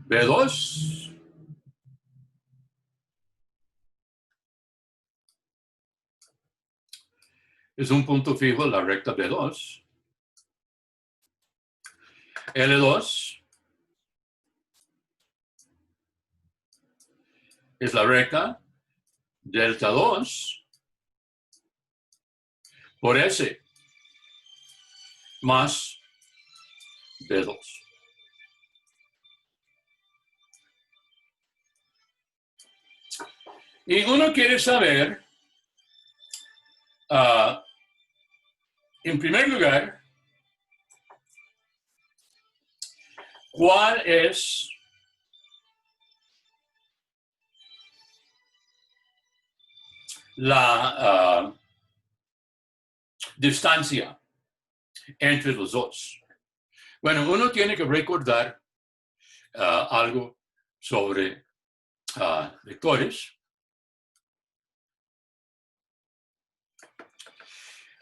B2 es un punto fijo de la recta B2. L2 es la recta delta 2 por S más B2. Y uno quiere saber, en primer lugar, cuál es la distancia entre los dos. Bueno, uno tiene que recordar algo sobre vectores.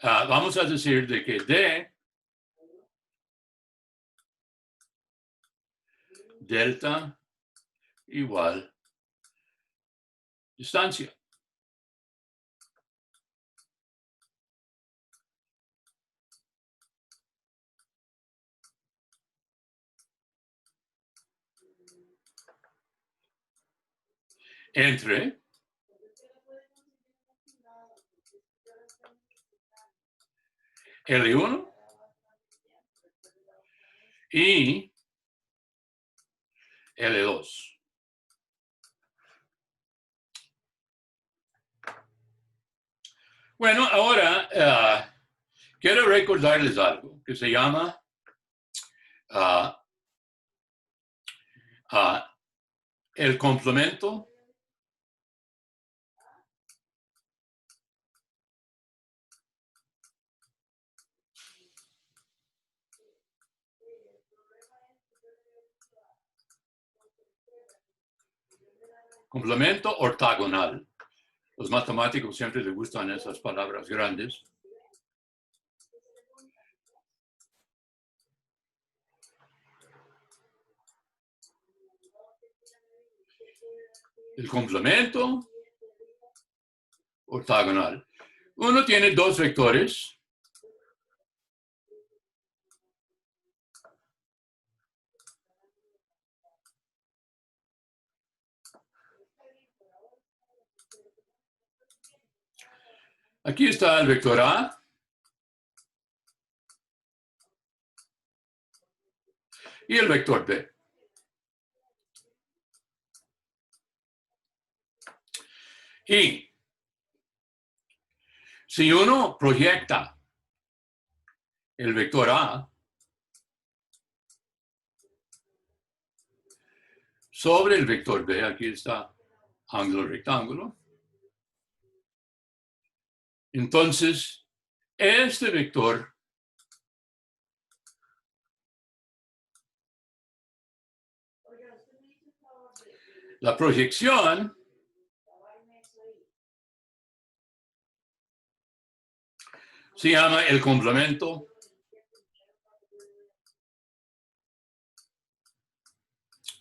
Vamos a decir de que D delta igual distancia. Entre L1 y L2. Bueno, ahora quiero recordarles algo que se llama el complemento ortogonal. Los matemáticos siempre les gustan esas palabras grandes. El complemento ortogonal. Uno tiene dos vectores. Aquí está el vector A. Y el vector B. Y si uno proyecta el vector A sobre el vector B, aquí está ángulo rectángulo, entonces este vector la proyección se llama el complemento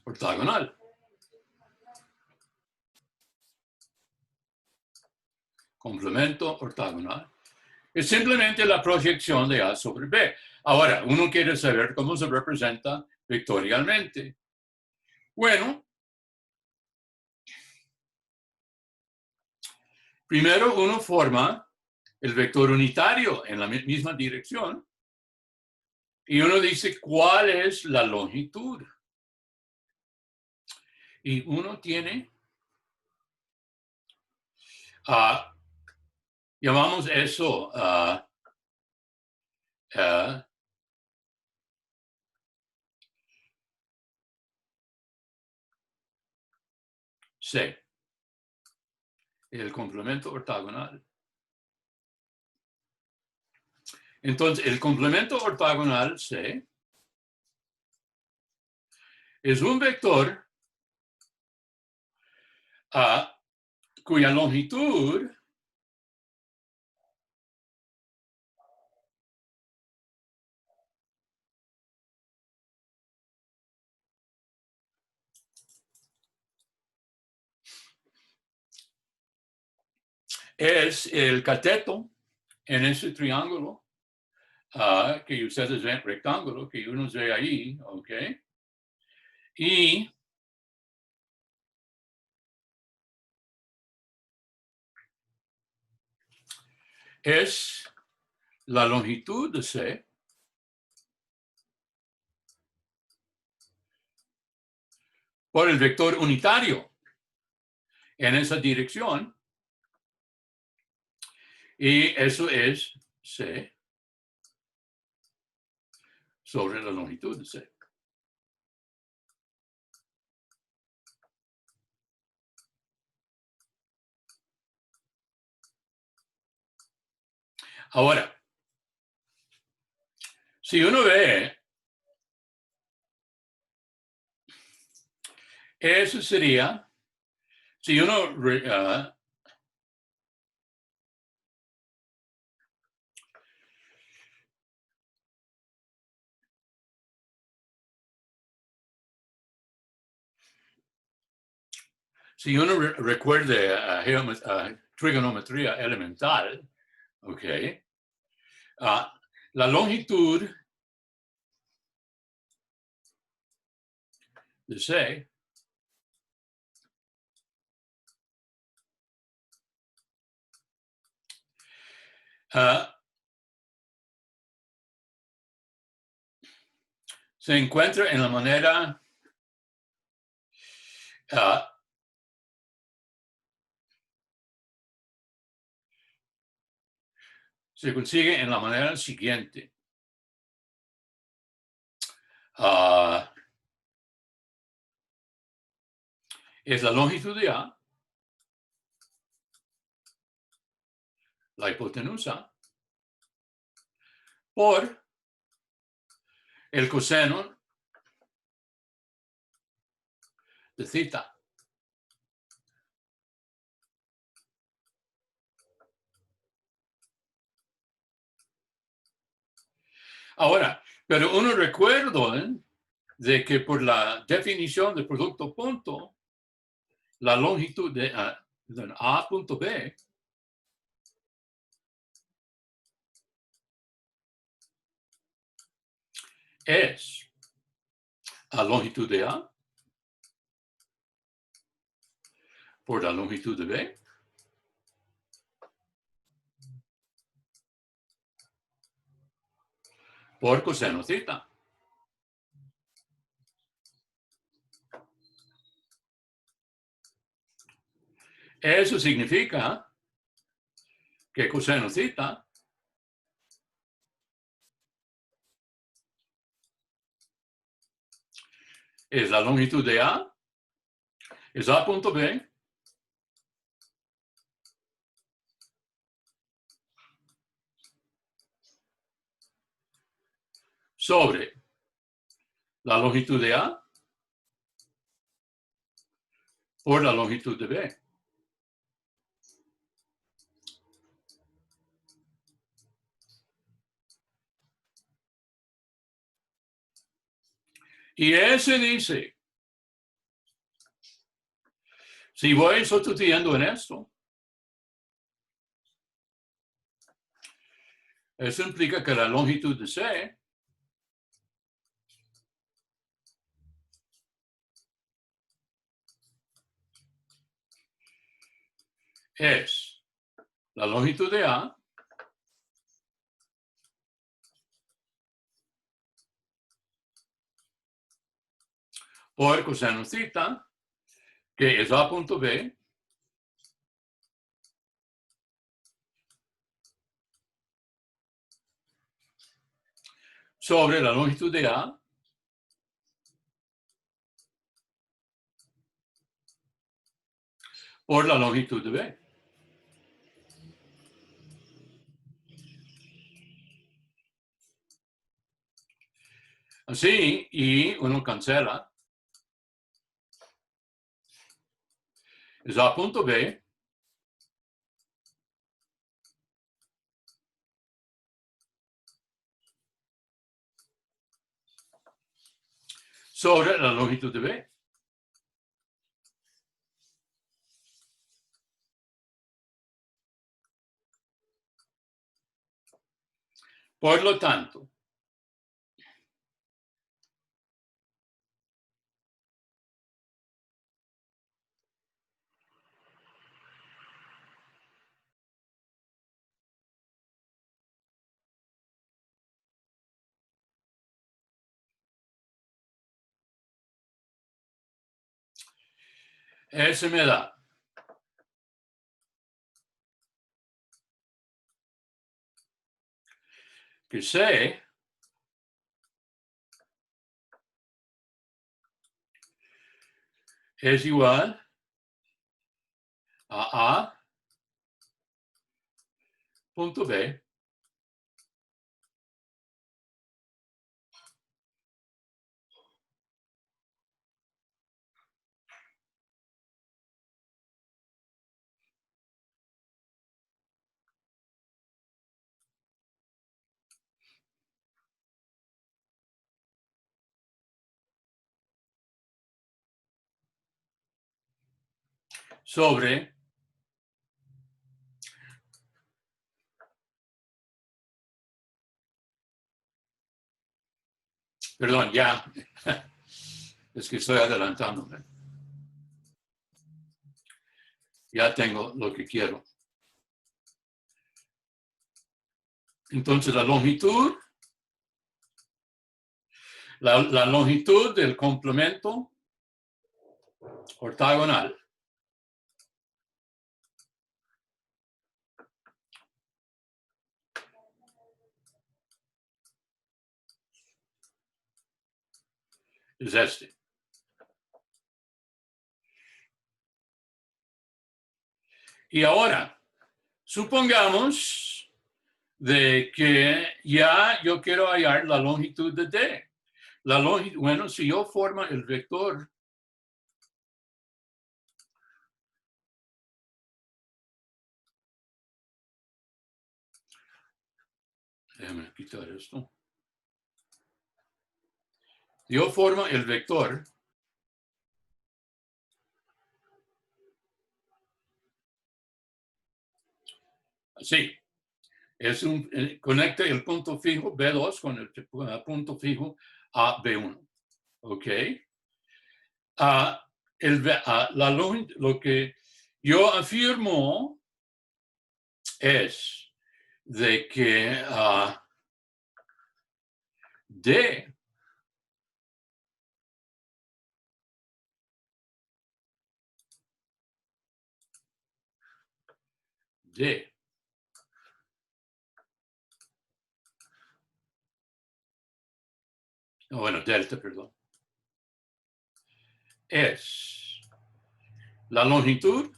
ortogonal. Complemento ortogonal. Es simplemente la proyección de A sobre B. Ahora, uno quiere saber cómo se representa vectorialmente. Bueno, primero uno forma el vector unitario en la misma dirección y uno dice cuál es la longitud. Y uno tiene, llamamos eso C, el complemento ortogonal. Entonces, el complemento ortogonal C es un vector cuya longitud es el cateto en ese triángulo que ustedes ven, rectángulo, que uno ve ahí, ¿ok? Y es la longitud de C por el vector unitario en esa dirección. Y eso es C sobre la longitud de C. Ahora, si uno ve, eso sería, si uno recuerde trigonometría elemental, ¿ok? La longitud de C se encuentra en la manera se consigue en la manera siguiente. Es la longitud de A, la hipotenusa, por el coseno de θ. Ahora, pero uno recuerda de que por la definición de producto punto, la longitud de A punto B es la longitud de A por la longitud de B por coseno θ. Eso significa que coseno θ es la longitud de A, es A punto B sobre la longitud de A por la longitud de B. Y ese dice, si voy sustituyendo en esto, Eso implica que la longitud de C es la longitud de A por coseno θ, que es A punto B, sobre la longitud de A por la longitud de B. Así, y uno cancela. Es A punto B sobre la longitud de B. Por lo tanto, ese me da que C es igual a A punto B sobre perdón, ya, es que estoy adelantándome. Ya tengo lo que quiero. Entonces, la longitud del complemento ortogonal es este. Y ahora, supongamos de que ya yo quiero hallar la longitud de D. Bueno, si yo formo el vector déjame quitar esto. Yo formo el vector así. Conecta el punto fijo B2 con el punto fijo a B1. ¿Ok? Lo que yo afirmo es de que D bueno, delta, perdón, es la longitud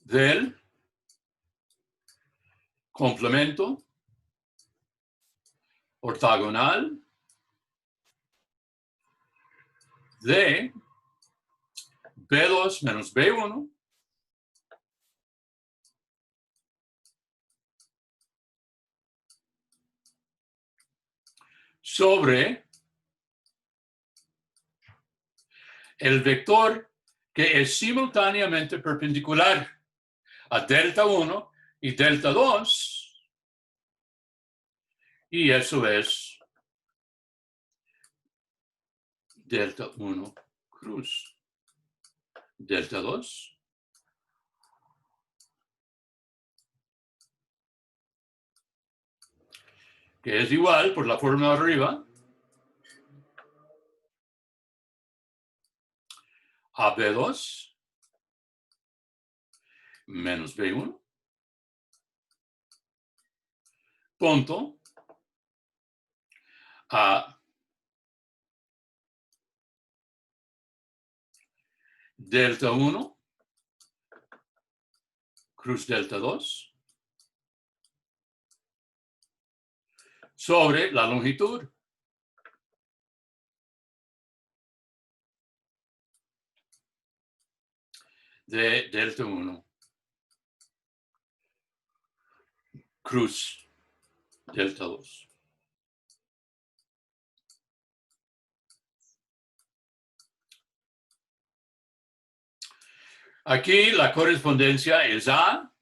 del complemento ortogonal de B2 menos B1 sobre el vector que es simultáneamente perpendicular a delta 1 y delta 2, y eso es delta 1 cruz delta 2. Que es igual, por la fórmula de arriba, a B2 menos B1 punto a delta 1 cruz delta 2 sobre la longitud de delta 1 cruz delta 2. Aquí la correspondencia es A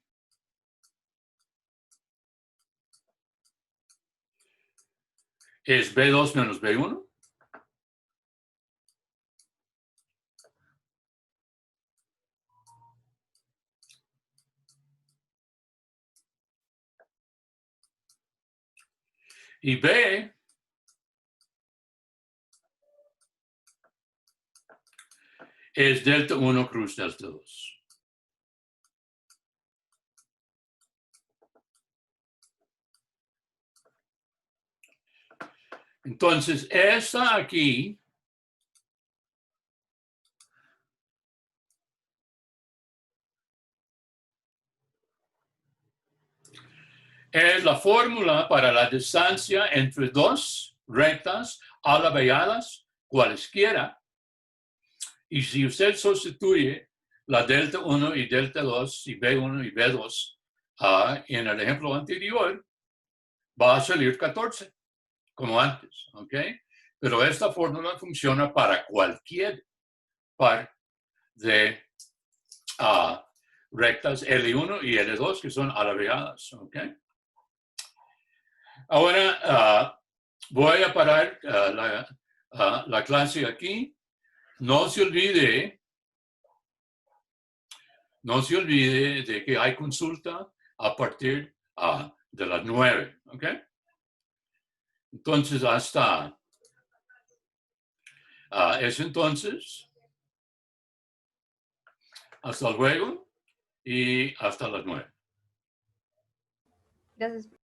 es B2 menos B1. Y B es delta 1 cruz delta 2. Entonces, esta aquí es la fórmula para la distancia entre dos rectas alabeadas cualesquiera. Y si usted sustituye la delta 1 y delta 2 y B1 y B2 en el ejemplo anterior, va a salir 14, como antes, ¿ok? Pero esta fórmula funciona para cualquier par de rectas L1 y L2 que son alabeadas, ¿ok? Ahora voy a parar la clase aquí. No se olvide de que hay consulta a partir de las 9, ¿ok? Entonces, hasta ese entonces, hasta luego y hasta las 9. Gracias.